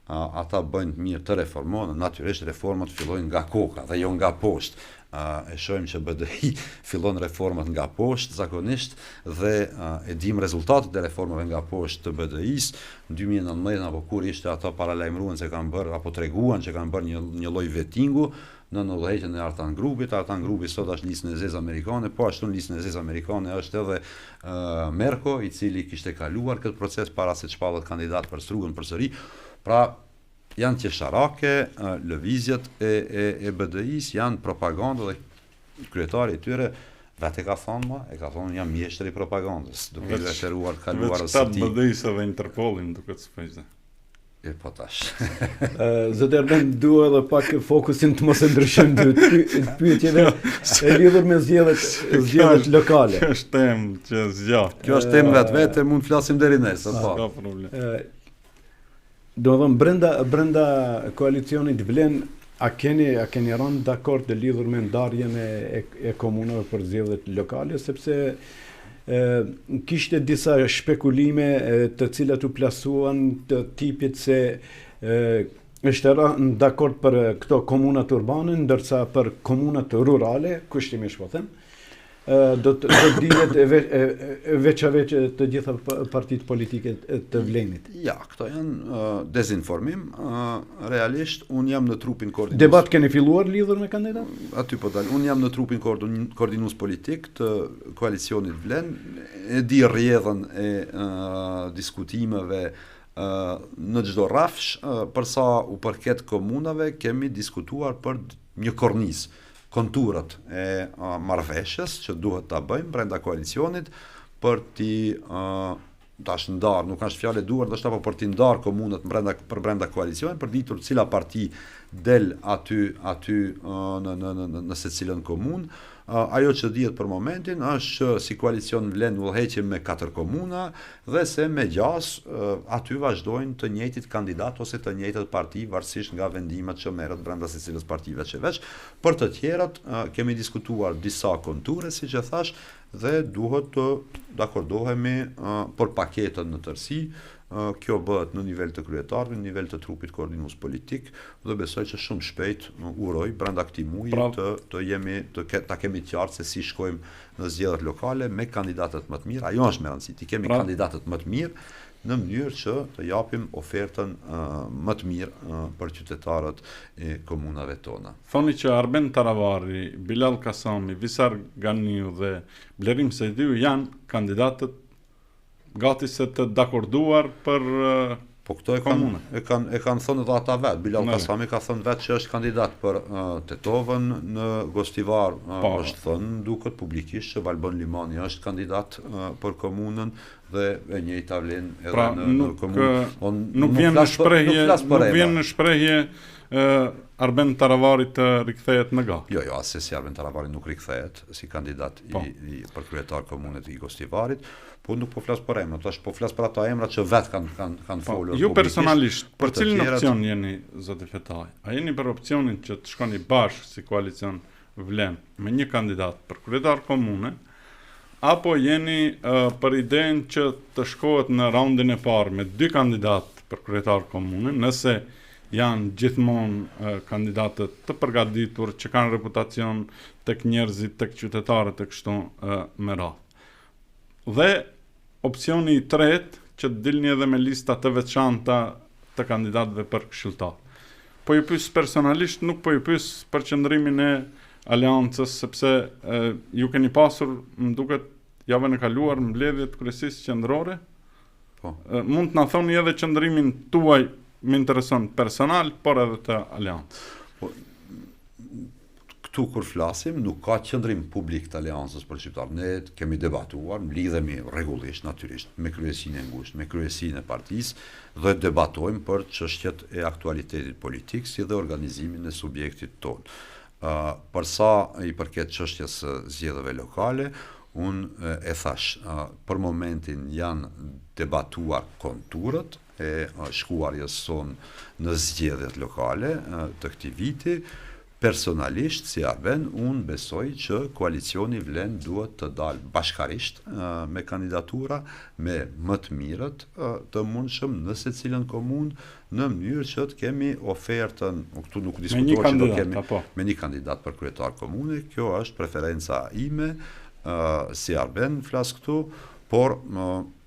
S2: Ata bëjnë mirë të reformohen, natyrisht reformat fillojnë nga koka dhe jo nga poshtë. E shohim që BDI fillon reformat nga poshtë zakonisht, dhe e dim rezultatet e reformave nga poshtë të BDI-s. Në 2019 apo kur ishte ato paralajmëruan se kanë bërë apo treguan që kanë bërë një lloj vettingu në udhëheqjen e Artan Grupit. Artan Grupi sot është listën e zezë amerikane, po ashtu në listën e zezë amerikane është edhe Merko, i cili kishte kaluar këtë proces para se të shpallet kandidat për strugën përsëri. Pra, janë qesharake, lëvizjet e BDI-s janë propagandë, dhe kryetari i tyre vetë e ka thonë jam mjeshtër i propagandës, duke i referuar kaluarës së tij.
S3: Vetë BDI-s dhe Interpolin duke të spëjtë.
S2: E po tash.
S1: Zoti Erben, dua edhe pak fokusin të mos e ndryshojmë të pyetjeve e lidhur me zgjedhjet lokale.
S3: Kjo është temë që zgjat.
S2: Kjo është temë vetë, mund të flasim deri nesër, po.
S3: Ka problem.
S1: Do të thënë brenda koalicionit vlen, a keni rënë dakord të lidhur me ndarjen e komunave për zgjedhjet lokale, sepse kishte disa spekulime të cilat u plasuan të tipit se është rënë dakord për këto komunat urbane, ndërsa për komunat rurale, kushtimisht po them, do të dihet veç të gjitha partitë politike të vlenit.
S2: Ja, këto janë dezinformim. Realisht, unë jam në trupin koordinues.
S1: Debat keni filluar lidhur me kandidat?
S2: Aty po dal. Unë jam në trupin koordinues politik të koalicionit Vlen. E di rrjedhën e diskutimeve në çdo rrafsh, përsa u përket komunave, kemi diskutuar për një kornizë, konturat e marrëveshjes që duhet ta bëjmë brenda koalicionit për t'i tash ndar, nuk është fjalë duar, ndoshta po për t'i ndar komunat brenda koalicionit, për ditur cila parti del aty në secilën komunë. Ajo që dihet për momentin është që si koalicion Vlen udhëheqim me 4 komuna, dhe se me gjas aty vazhdojnë të njëjtit kandidat ose të njëjtat parti, varësisht nga vendimet që merret brenda secilës partive që veç. Për të tjerat kemi diskutuar disa konture, siç e thash, dhe duhet të dakordohemi për paketën në tërësi, kjo bëhet në nivel të kryetarëve, në nivel të trupit koordinues politik dhe besoj që shumë shpejt uroj brenda këtij muaji ta kemi të qartë se si shkojmë në zgjedhjet lokale me kandidatët më të mirë. Ajo është me rëndësi, ti kemi kandidatët më të mirë në mënyrë që të japim ofertën më të mirë për qytetarët e komunave tona.
S3: Thoni që Arben Taravari, Bilal Kasami, Visar Ganiu dhe Blerim Sejdiu janë kandidatët gati se të dakorduar për
S2: po këto e kanë thënë edhe ata vetë. Bilal Kasami ka thënë vetë që është kandidat për Tetovën, në Gostivar është thënë duket publikisht që Valbon Limani është kandidat për komunën dhe e njëjta vlen edhe në komunë.
S3: Nuk vjen në shprehje Arben Taravari të rikthehet në ga.
S2: Jo, asesi Arben Taravari nuk rikthehet si kandidat për kryetar komunët i Gostivarit. Po nuk po flas për emra, tash po flas për ata emra që vetë kanë folur.
S3: Ju personalisht, për cilin opcion jeni, zoti Fetaj? A jeni për opcionin që të shkoni bashkë si koalicion Vlen me një kandidat për kryetar komune, apo jeni për idenë që të shkohet në raundin e parë me 2 kandidat për kryetar komune, nëse janë gjithmonë kandidatët të përgatitur që kanë reputacion tek njerëzit, tek qytetarët e kështu me radhë. Dhe opcioni i tretë që të dilni edhe me lista të veçanta të kandidatëve për këshilltar. Po ju pyes personalisht, nuk po ju pyes për qëndrimin e aleancës, sepse ju keni pasur, më duket, javën e kaluar mbledhjet kryesisë qendrore.
S2: Po.
S3: Mund të na thoni edhe qëndrimin tuaj, më intereson personal, por edhe të aleancës.
S2: Po, këtu kur flasim, nuk ka qëndrim publik të aleancës për shqiptar. Ne kemi debatuar, lidhemi rregullisht, natyrisht, me kryesinë e ngushtë, me kryesinë e partisë dhe debatojmë për çështjet e aktualitetit politik si dhe organizimin e subjektit tonë. Për sa i përket çështjes së zgjedhjeve lokale, unë e thash, për momentin janë debatuar konturët e shkuarjes sonë në zgjedhjet lokale të këtij viti. Personalisht, si Arben, unë besoj që koalicioni Vlen duhet të dalë bashkarisht me kandidatura, me më të mirët të mundshëm në secilën komunë, në mënyrë që të kemi ofertën, këtu nuk diskutohet që do kemi me një kandidat për kryetar komune, kjo është preferenca ime, si Arben flas këtu, por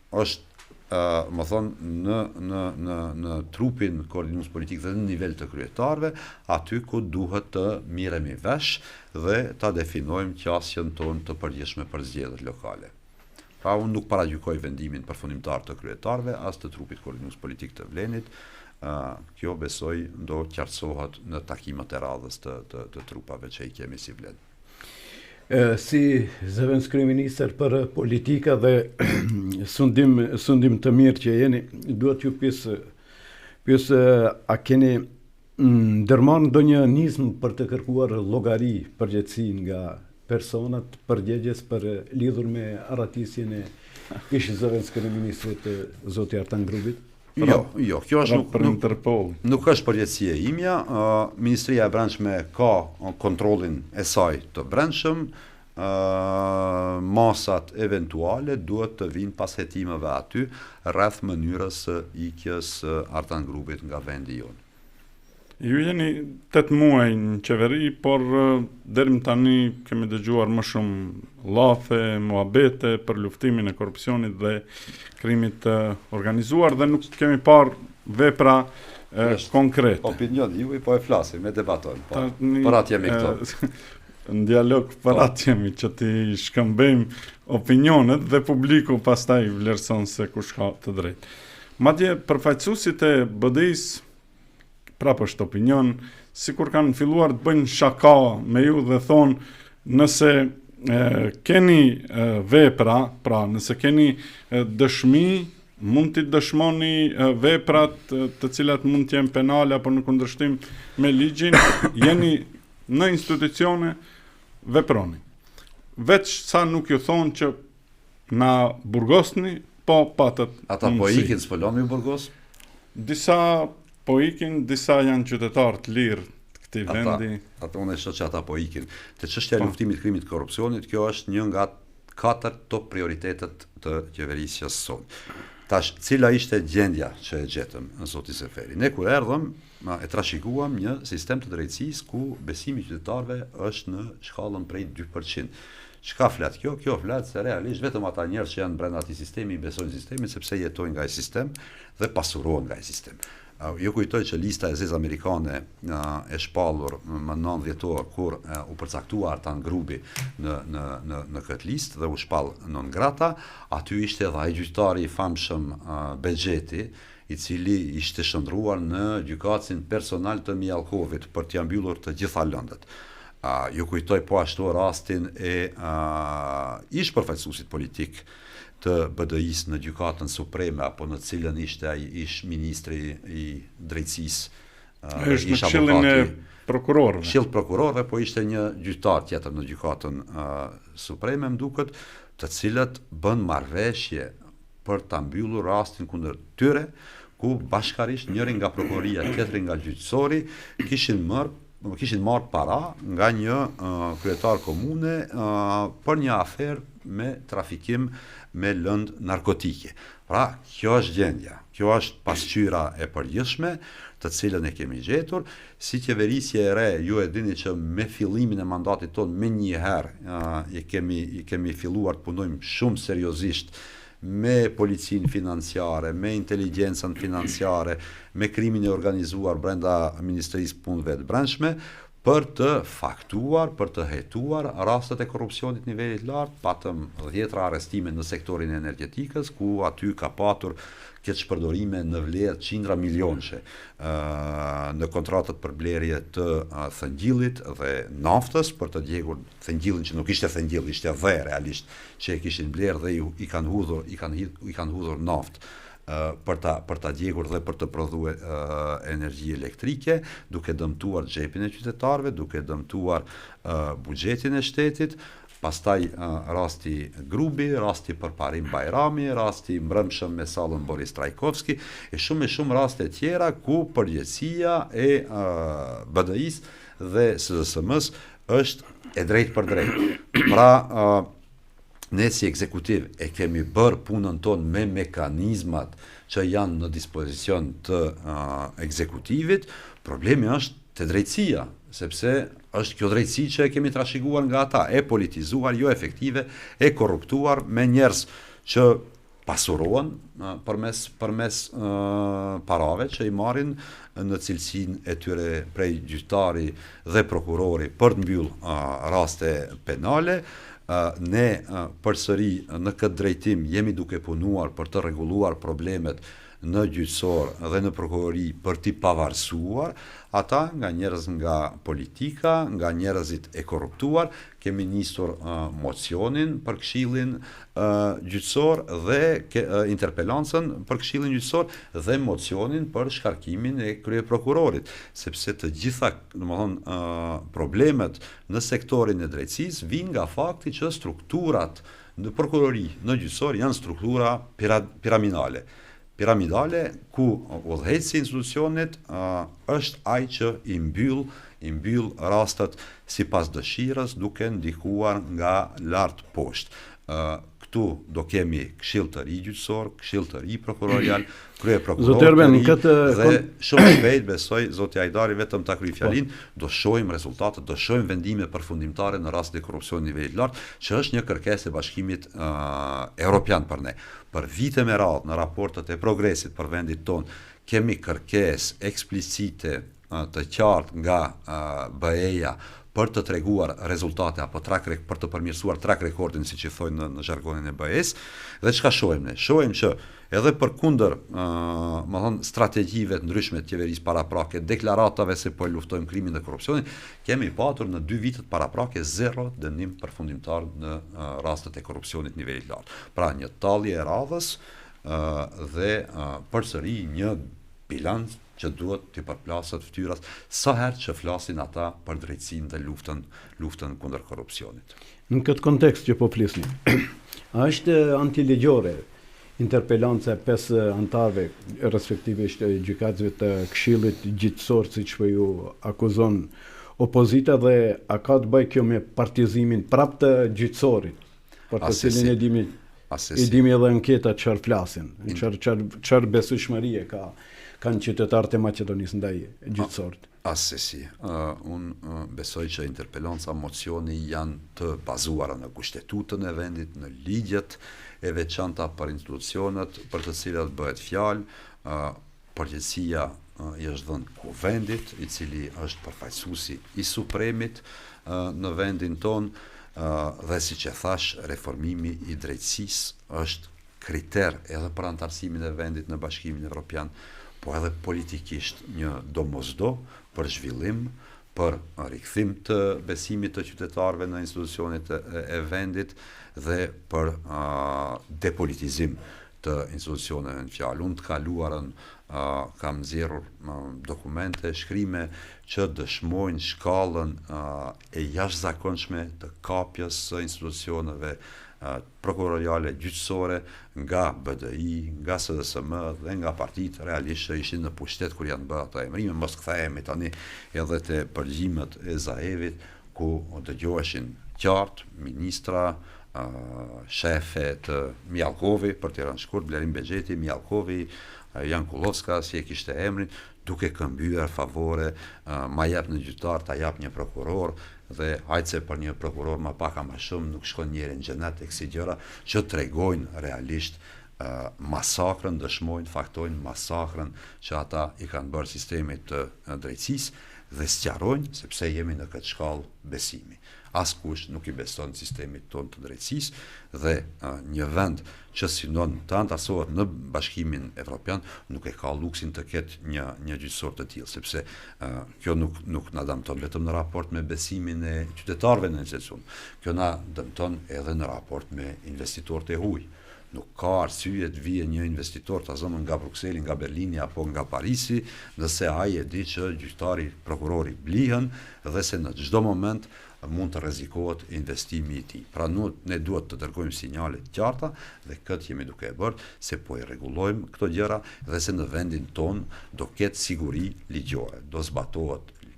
S2: është më thonë në trupin koordinues politik dhe në nivel të kryetarëve, aty ku duhet të miremi vesh dhe ta definojmë qasjen tonë të përgjithshme për zgjedhjet lokale. Pra unë nuk paragjykoj vendimin përfundimtar të kryetarëve as të trupit koordinues politik të Vlenit. Kjo besoj do qartësohet në takimet e radhës të trupave që i kemi si Vlen.
S1: Si zëvendës kryeministër për politika dhe sundim të mirë që jeni, duhet ju pyes a keni ndërmarrë ndonjë nizm për të kërkuar llogari përgjegjësi nga personat përgjegjes për lidhur me arratisjen e ish zëvendës kryeministrit zoti Artan Grubit?
S2: Jo, kjo është nuk është përgjegjësia imja. Ministria e Brendshme ka kontrollin e saj të brendshëm. Masat eventuale duhet të vinë pas hetimeve aty rreth mënyrës së ikjes Artan Grubit nga vendi jonë.
S3: Ju jeni 8 muaj në qeveri, por deri më tani kemi dëgjuar më shumë llafe, muhabete për luftimin e korrupsionit dhe krimit të organizuar dhe nuk kemi parë vepra konkrete.
S2: Opinioni juaj po e flasim, e debatojmë. Për atë jemi këto.
S3: Në dialog për atë jemi që ti shkëmbejmë opinionet dhe publiku pastaj vlerëson se kush ka të drejtë. Madje përfaqësuesit e BDI-s prapë është opinion, sikur kanë filluar të bëjnë shaka me ju dhe thonë nëse keni vepra, pra nëse keni dëshmi, mund t'i dëshmoni veprat të cilat mund t'jenë penale apo në kundërshtim me ligjin, jeni në institucione, veproni. Veç sa nuk ju thonë që na burgosni, po patët
S2: ata po ikin s'polon mi burgos?
S3: Disa po ikin, disa janë qytetarë të lirë të këtij vendi.
S2: Ata unë e shoh që ata po ikin. Te çështja e luftimit krimit të korrupsionit, kjo është një nga 4 top prioritetet të qeverisjes sonë. Tash, cila ishte gjendja që e gjetëm në zoti Seferi? Ne kur erdhëm, e trashëguam një sistem të drejtësisë ku besimi i qytetarëve është në shkallën prej 2%. Çka flet kjo? Kjo flet se realisht vetëm ata njerëz që janë brenda atij sistemi i besojnë sistemin sepse jetojnë nga ai sistem dhe pasurohen nga ai sistem. Ju kujtoj që lista e zezë amerikane e shpallur më 9 dhjetor kur u përcaktua Artan Grubi në këtë listë dhe u shpall non grata, aty ishte edhe ai gjyqtari i famshëm Bexheti, i cili ishte shndruar në gjykatësin personal të Mjalkovit për t'ia mbyllur të gjitha lëndët. Ju kujtoj po ashtu rastin e ish përfaqësuesit politik të BDI-s në gjykatën supreme, apo në cilën ishte ai ish ministri i drejtësisë,
S3: është në këshillin e prokurorëve.
S2: Këshill prokurorëve, po ishte një gjyqtar tjetër në gjykatën supreme, më duket, të cilët bën marrëveshje për ta mbyllur rastin kundër tyre, ku bashkarisht njëri nga prokuroria, tjetri nga gjyqësori kishin marrë para nga një kryetar komune për një aferë me trafikim me lëndë narkotike. Pra, kjo është gjendja, kjo është pasqyra e përgjithshme, të cilën e kemi gjetur. Si qeverisje e re, ju e dini që me fillimin e mandatit tonë me njëherë i kemi filluar të punojmë shumë seriozisht me policinë financiare, me inteligjencën financiare, me krimin e organizuar brenda Ministrisë Punëve të Brendshme, për të faktuar, për të hetuar rastet e korrupsionit nivelit lartë. Patëm 10 arrestime në sektorin e energjetikës, ku aty ka patur këtë shpërdorime në vlerë qindra milionëshe në kontratët për blerje të thëngjillit dhe naftës, për të djegur thëngjillin që nuk ishte thëngjill, ishte dhe realisht që e kishin blerë dhe i kanë hudhur naftë për ta djegur dhe për të prodhuar energji elektrike, duke dëmtuar xhepin e qytetarëve, duke dëmtuar buxhetin e shtetit. Pastaj rasti Grubi, rasti Përparim Bajrami, rasti mbrëmshëm me sallën Boris Trajkovski, e shumë raste tjera ku përgjegjësia e BDI-s dhe SSM-s është e drejtë për drejtë. Pra, ne si ekzekutiv e kemi bërë punën tonë me mekanizmat që janë në dispozicion të ekzekutivit. Problemi është te drejtësia, sepse është kjo drejtësi që e kemi trashëguar nga ata, e politizuar, jo efektive, e korruptuar me njerëz që pasurohen përmes parave që i marrin në cilësinë e tyre prej gjyqtari dhe prokurori për të mbyllë raste penale. Ne përsëri në këtë drejtim jemi duke punuar për të rregulluar problemet në gjyqësor dhe në prokurori për t'i pavarësuar ata nga njerëz nga politika, nga njerëzit e korruptuar. Kemi nisur mocionin për këshillin gjyqësor dhe interpelancën për këshillin gjyqësor dhe mocionin për shkarkimin e kryeprokurorit, sepse të gjitha, domethënë, problemet në sektorin e drejtësisë vijnë nga fakti që strukturat në prokurori, në gjyqësor janë struktura piramidale, ku udhëheqësi i institucionit është ai që i mbyll rastet sipas dëshirës, duke ndikuar nga lart poshtë. Këtu do kemi këshill të ri gjyqësor, këshill të ri prokurorial, kryeprokuror dhe shumë shpejt besoj zoti Ajdari vetëm ta kryej fjalin, do shohim rezultate, do shohim vendime përfundimtare në rast të korrupsionit në nivel lart, që është një kërkesë e Bashkimit Evropian për ne. Për vite me radhë në raportet e progresit për vendit tonë kemi kërkesë eksplicite të qartë nga BE-ja për të treguar rezultate apo për të përmirësuar track recordin, siç i thonë në zhargonin e BE-s. Dhe çka shohim ne? Shohim që edhe përkundër strategjive të ndryshme të qeverisë paraprake, deklaratave se po luftojmë krimin dhe korrupsionin, kemi patur në 2 vitet paraprake 0 dënim përfundimtar në rastet e korrupsionit në nivelit lart. Pra, një tallje e radhës dhe përsëri një bilanc që duhet të përplaset fytyrat sa herë që flasin ata për drejtësinë dhe luftën kundër korrupsionit.
S1: Në këtë kontekst që po flisni, a është antiligjore interpelanca e 5 antarëve, respektivisht gjykatësve të Këshillit Gjyqësor, siç po ju akuzon opozita, dhe a ka të bëjë kjo me partizimin prapë të gjyqësorit, për të cilin e dimi? I dimi edhe anketa çfarë flasin, çfarë besueshmërie kanë qytetarët e Maqedonisë ndaj gjyqësorit.
S2: Asesi. Unë besoj që interpellanca mocioni janë të bazuara në kushtetutën e vendit, në ligjet e veçanta për institucionet për të cilat bëhet fjalë. Përgjegjësia i është dhënë kuvendit, i cili është përfaqësuesi i Supremit në vendin ton, dhe siç e thash, reformimi i drejtësisë është kriter edhe për antarësimin e vendit në Bashkimin Evropian, po edhe politikisht një domosdo për zhvillim, për rikthim të besimit të qytetarëve në institucionet e vendit dhe për depolitizim të institucioneve në fjalë. Unë të kaluarën kam nxjerrur dokumente, shkrime që dëshmojnë shkallën e jashtëzakonshme të kapjes së institucioneve prokuroriale gjyqësore nga BDI, nga SDSM dhe nga partitë realisht që ishin në pushtet kur janë bërë ato emërime. Mos kthehemi tani edhe te përgjimet e Zaevit, ku dëgjoheshin qartë ministra, shefe të Mjalkovi, për të rënë shkurt, Blerim Bexheti, Mjalkovi, Jan Kullovska, si e kishte emrin, duke këmbyer favore, ma jep në gjyqtar, ta jap një prokuror, dhe hajtse për një prokuror ma pak a ma shumë nuk shkon njëri në xhenet e kësi gjëra që tregojnë realisht masakrën, dëshmojnë, faktojnë masakrën që ata i kanë bërë sistemit të drejtësisë dhe sqarojnë sepse jemi në këtë shkallë besimi. Askush nuk i beson sistemit ton të drejtësisë dhe një vend që synon të antarësohet në Bashkimin Evropian nuk e ka luksin të ketë një gjyqësor të tillë, sepse kjo nuk na dëmton vetëm në raport me besimin e qytetarëve në institucion. Kjo na dëmton edhe në raport me investitorët e huaj. Nuk ka arsye të vijë një investitor të azëmën nga Brukseli, nga Berlini apo nga Parisi, nëse ai e di që gjyqtari, prokurori blihen dhe se në çdo moment mund të rrezikohet investimi i tij. Pra ne duhet të dërgojmë sinjale të qarta dhe këtë jemi duke e bërë se po i rregullojmë këto gjëra dhe se në vendin ton do ketë siguri ligjore,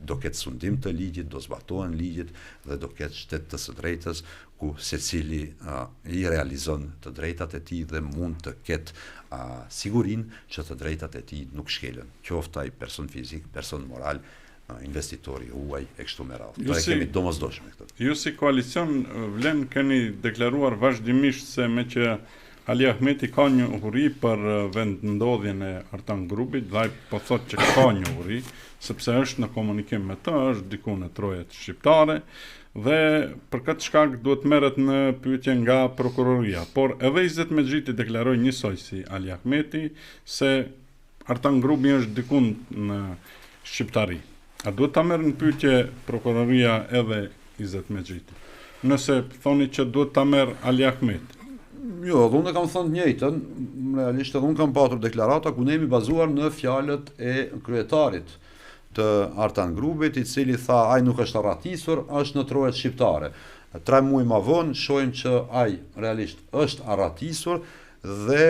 S2: do ketë sundim të ligjit, do zbatohen ligjit dhe do ketë shtet të së drejtës ku secili i realizon të drejtat e tij dhe mund të ketë sigurinë që të drejtat e tij nuk shkelen. Qoftë ai person fizik, person moral, investitori huaj e kështu me radhë. Do e kemi domosdoshme këtë.
S3: Ju si koalicion vlen keni deklaruar vazhdimisht se me që Ali Ahmeti ka një uhuri për vendndodhjen e Artan Grupit, dhe ai po thotë që ka një uhuri, sepse është në komunikim me të, është diku në trojet shqiptare, dhe për këtë shkak duhet merret në pyetje nga prokuroria. Por edhe Izet Mexhiti deklaroi njësoj si Ali Ahmeti se Artan Grupi është diku në shqiptari. A duhet ta merr në pyetje prokuroria edhe Izet Mexhiti? Nëse thoni që duhet ta merr Ali Ahmeti.
S2: Jo, dhe unë kam thënë njëjtën, realisht edhe unë kam patur deklarata ku ne jemi bazuar në fjalët e kryetarit të Artan Grupit, i cili tha ai nuk është arratisur, është në trojet shqiptare. 3 muaj më vonë shohim që ai realisht është arratisur dhe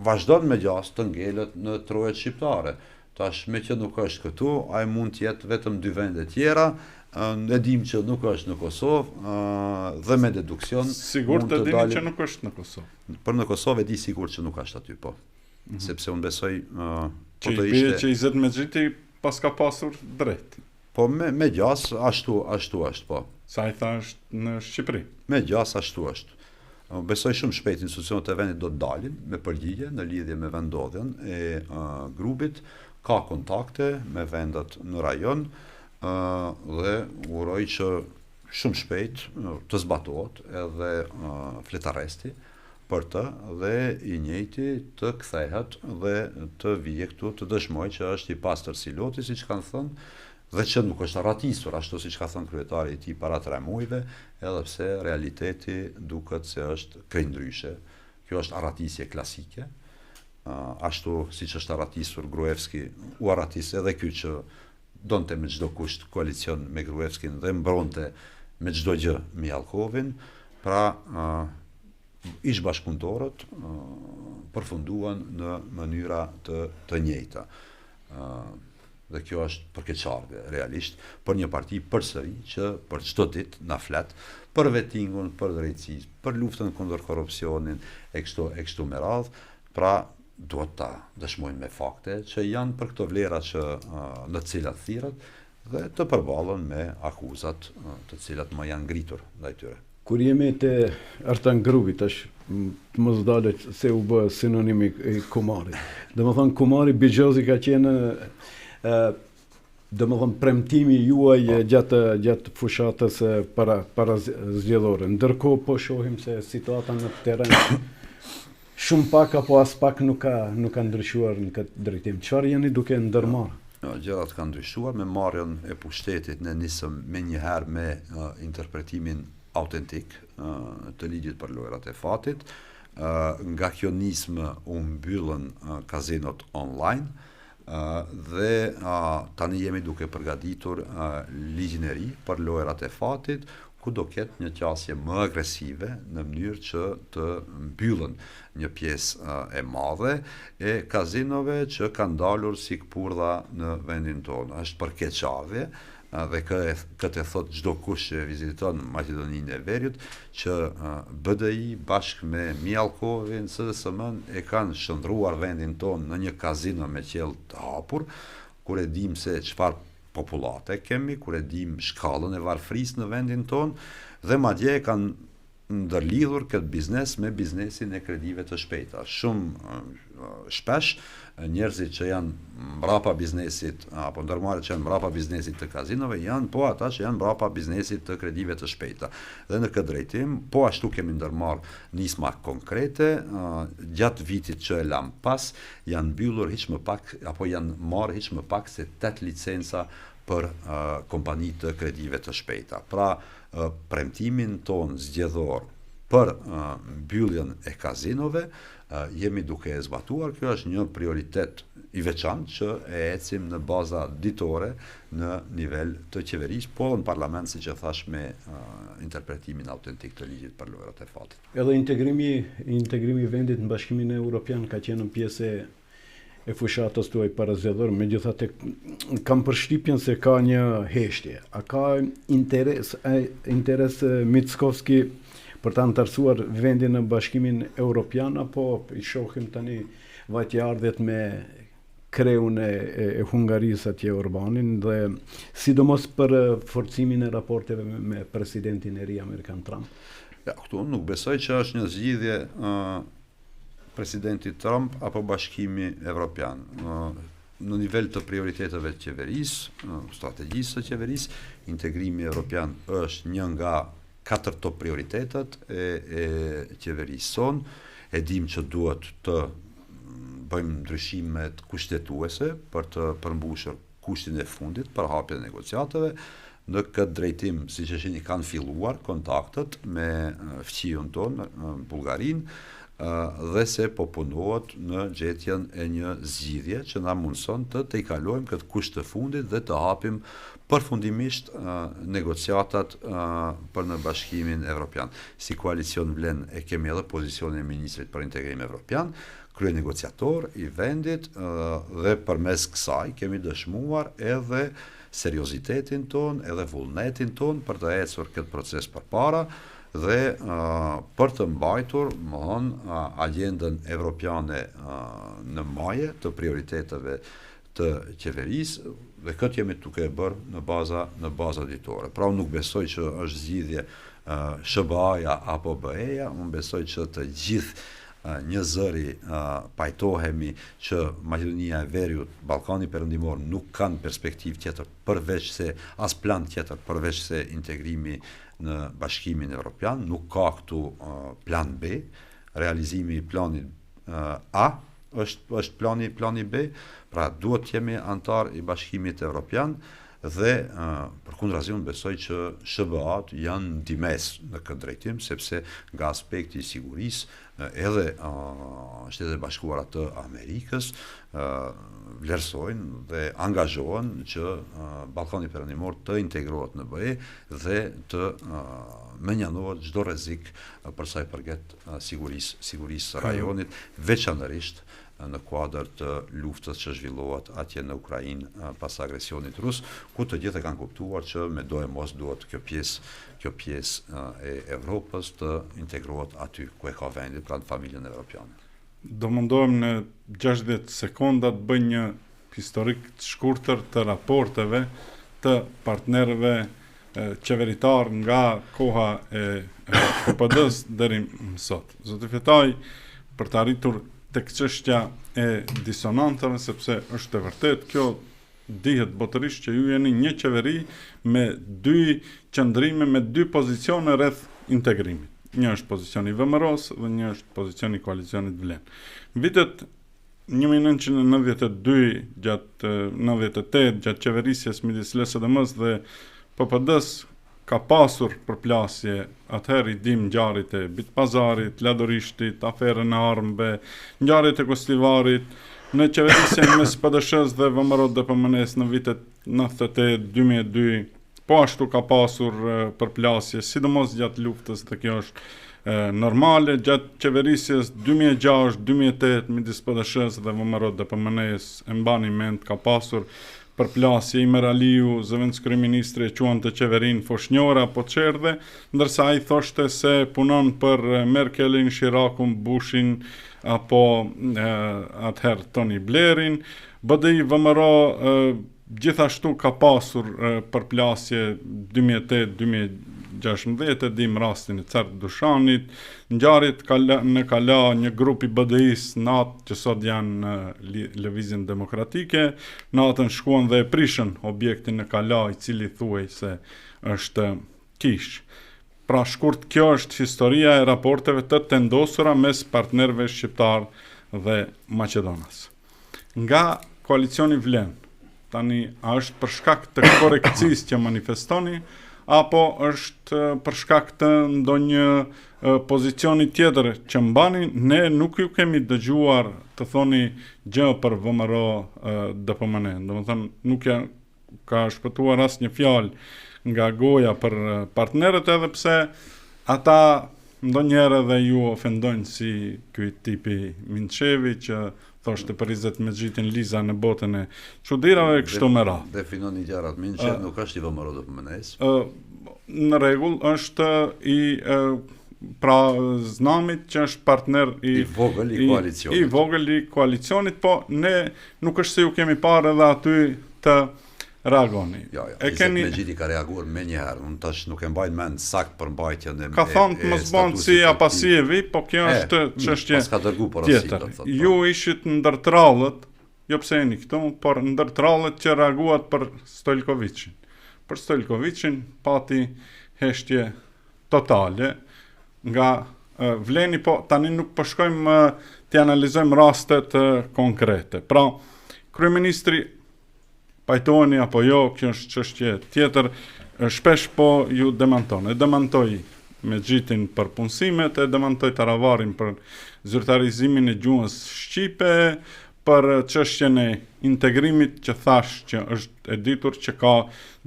S2: vazhdon me gjas të ngelet në trojet shqiptare. Tash me që nuk është këtu, ai mund të jetë vetëm 2 vende tjera. Ne dim që nuk është në Kosovë dhe me deduksion
S3: sigurt të dini që nuk është në Kosovë.
S2: Për në Kosovë e di sigurt që nuk është aty, po. Sepse unë besoj
S3: që i bie që Izet Mexhiti pas ka pasur drejt.
S2: Po me gjas ashtu është, po.
S3: Sa i tha është në Shqipëri.
S2: Me gjas ashtu është. Besoj shumë shpejt institucionet e vendit do të dalin me përgjigje në lidhje me vendodhjen e grupit, ka kontakte me vendet në rajon, dhe uroj që shumë shpejt të zbatohet edhe fletaresti për të dhe i njëjti të kthehet dhe të vijë këtu të dëshmojë që është i pastër si loti, siç kanë thënë, dhe që nuk është arratisur ashtu siç ka thënë kryetari i tij para 3 muajve, edhe pse realiteti duket se është krejndryshe. Kjo është arratisje klasike. Ashtu siç është arratisur Gruevski, u arratis edhe ky që donte me çdo kusht koalicion me Gruevskin dhe mbronte me çdo gjë Mjalkovin, pra ish bashkëpunëtorët përfunduan në mënyra të njëjta. dhe kjo është përkeqardhje realisht për një parti përsëri që për çdo ditë na flet për vettingun, për drejtësinë, për luftën kundër korrupsionin e kështu me radhë. Pra duhet ta dëshmojnë me fakte që janë për këto vlera që në të cilat thirret dhe të përballen me akuzat të cilat më janë ngritur ndaj tyre.
S1: Kur jemi te Artan Grubi tash të mos dalet se u bë sinonimi i kumarit. Domethënë kumari bigjozi ka qenë domethënë premtimi juaj gjatë fushatës para zgjedhore. Ndërkohë po shohim se situata në terren shumë pak apo as pak nuk ka ndryshuar në këtë drejtim. Çfarë jeni duke ndërmarrë?
S2: Gjërat kanë ndryshuar me marrjen e pushtetit. Ne nisëm menjëherë me interpretimin autentik të ligjit për lojrat e fatit. Nga kjo nismë u mbyllën kazinot online dhe tani jemi duke përgatitur ligjin e ri për lojrat e fatit, ku do ketë një qasje më agresive në mënyrë që të mbyllën një pjesë e madhe e kazinove që kanë dalur si këpurdha në vendin tonë. Është përkeqardhje dhe këtë e thot çdo kush që viziton Maqedoninë e Veriut që BDI bashkë me Mjalkovin, SDSM e kanë shndruar vendin tonë në një kazino me qell të hapur, kur e dim se çfarë popullate kemi, kur e dim shkallën e varfrisë në vendin tonë dhe madje e kanë ndërlidhur këtë biznes me biznesin e kredive të shpejta. Shumë shpesh njerëzit që janë mbrapa biznesit apo ndërmarrjet që janë mbrapa biznesit të kazinove janë po ata që janë mbrapa biznesit të kredive të shpejta. Dhe në këtë drejtim po ashtu kemi ndërmarrë nisma konkrete. Gjatë vitit që e lam pas janë mbyllur hiç më pak apo janë marrë hiç më pak se 8 licenca për kompani të kredive të shpejta. Pra premtimin ton zgjedhor për mbylljen e kazinove jemi duke e zbatuar. Kjo është një prioritet i veçantë që e ecim në baza ditore në nivel të qeverisë, po në parlament, siç e thash, me interpretimin autentik të ligjit për lojrat e fatit.
S1: Edhe integrimi i vendit në Bashkimin Evropian ka qenë pjesë e fushatës tuaj parazgjedhore, megjithatë kam përshtypjen se ka një heshtje. A ka interes Mickovski për të antarësuar vendin në Bashkimin Evropian, apo i shohim tani vajtjardhjet me kreun e Hungarisë atje Orbanin dhe sidomos për forcimin e raporteve me presidentin e ri amerikan Trump?
S2: Ja, këtu nuk besoj që është një zgjidhje presidenti Trump apo Bashkimi Evropian. Në nivel të prioriteteve të qeverisë, strategjisë së qeverisë, integrimi evropian është një nga 4 top prioritetet e qeverisë sonë. E dim që duhet të bëjmë ndryshimet kushtetuese për të përmbushur kushtin e fundit për hapjen e negociatave. Në këtë drejtim, siç e shihni, kanë filluar kontaktet me fqiun tonë, Bullgarinë, dhe se po punohet në gjetjen e një zgjidhje që na mundson të tejkalojmë këtë kusht të fundit dhe të hapim përfundimisht negociatat për në Bashkimin Evropian. Si koalicion vlen e kemi edhe pozicionin e ministrit për integrim evropian, krye negociator i vendit dhe përmes kësaj kemi dëshmuar edhe seriozitetin ton, edhe vullnetin ton për të ecur këtë proces përpara dhe për të mbajtur agjendën evropiane në maje të prioriteteve të qeverisë, dhe këtë jemi duke e bërë në baza ditore. Pra unë nuk besoj që është zgjidhje SBA-ja apo BE-ja, unë besoj që të gjithë një zëri pajtohemi që Maqedonia e Veriut, Ballkani Perëndimor nuk kanë perspektivë tjetër përveç se as plan tjetër përveç se integrimi në Bashkimin Evropian, nuk ka këtu plan B. Realizimi i planit A është plani B, pra duhet jemi antar i Bashkimit Evropian dhe përkundrazi unë besoj që SBA-t janë ndihmes në këtë drejtim, sepse nga aspekti i sigurisë edhe Shtetet Bashkuara të Amerikës vlerësojnë dhe angazhohen që Ballkani Perëndimor të integrohet në BE dhe të menjanohet çdo rrezik për sa i përket sigurisë së rajonit, veçanërisht në kuadër të luftës që zhvillohet atje në Ukrainë pas agresionit rus, ku të gjithë kanë kuptuar që me do e mos duhet kjo pjesë e Evropës të integrohet aty ku e ka vendit, pra në familjen evropiane.
S3: Do mundohem në 60 sekonda të bëj një historik të shkurtër të raporteve të partnerëve qeveritar nga koha e PD-s deri më sot. Zoti Fetaj, për të arritur tek çështja e disonantave, sepse është e vërtet, kjo dihet botërisht që ju jeni një qeveri me dy qëndrime, me dy pozicione rreth integrimit. Një është pozicioni VMRO-s dhe një është pozicioni koalicionit Vlen. Në vitet 1992, gjatë 98, gjatë qeverisjes midis LSDM-s dhe PPD-s, ka pasur përplasje atëherë i dim ngjarjet e Bitpazarit, Ladorishtit, aferën e armëve, ngjarjet e Kostivarit, në qeverisjen mes PDSH-s dhe VMRO-DPMN-s në vitet 98-2002, po ashtu ka pasur përplasje, sidomos gjatë luftës, dhe kjo është normale, gjatë qeverisjes 2006-2008 midis PDSH-s dhe VMRO-DPMN-s, e mbani mend, ka pasur përplasje i Meraliu, zëvendës kryeministri e quan të qeverin Foshnjora, po çerdhe, ndërsa ai thoshte se punon për Merkelin, Shirakun, Bushin, apo atëherë Tony Blairin. BDI VMRO gjithashtu ka pasur përplasje 2008-2016, dim rastin e Cert Dushanit, ngjarjet në Kala, një grup i BDI-s natë që sot janë në Lëvizjen Demokratike, natën shkuan dhe e prishën objektin në Kala, i cili thuaj se është kish. Pra shkurt, kjo është historia e raporteve të tendosura mes partnerëve shqiptar dhe Maqedonas. Nga koalicioni Vlen, tani a është për shkak të korekcisë që manifestoni, apo është për shkak të ndonjë pozicioni tjetër që mbani? Ne nuk ju kemi dëgjuar të thoni gjë për VMRO DPMN. Domethënë nuk ka shpëtuar asnjë fjalë nga goja për partnerët, edhe pse ata ndonjëherë edhe ju ofendojnë, si ky tipi Minçevi që thoshte për 20 me gjitin Liza në botën e çuditërave kështu me radhë.
S2: Definoni gjarat, Minçev nuk është i VMRO-DPMN-s.
S3: Në rregull, është i pra Znamit, që është partner i
S2: vogël i koalicionit.
S3: I vogël i koalicionit, po ne nuk është se ju kemi parë edhe aty të reagoni.
S2: Ja, me gjithi ka reaguar me njëherë, unë tash nuk e mbajnë mend sakt për mbajtjen e
S3: ka thonë të mos bënë si Apasievi, po kjo është çështje tjetër. Ju ishit ndërtrallët, jo pse jeni këtu, por ndërtrallët që reaguat për Stojlkovicin. Për Stojlkovicin pati heshtje totale nga Vleni, po tani nuk po shkojmë të analizojmë rastet konkrete. Pra, kryeministri, pajtoheni apo jo, kjo është çështje tjetër, shpesh po ju demanton. E demantoi me gjitin për punësimet, e demantoi Taravarin për zyrtarizimin e gjuhës shqipe, për çështjen e integrimit që thash që është e ditur që ka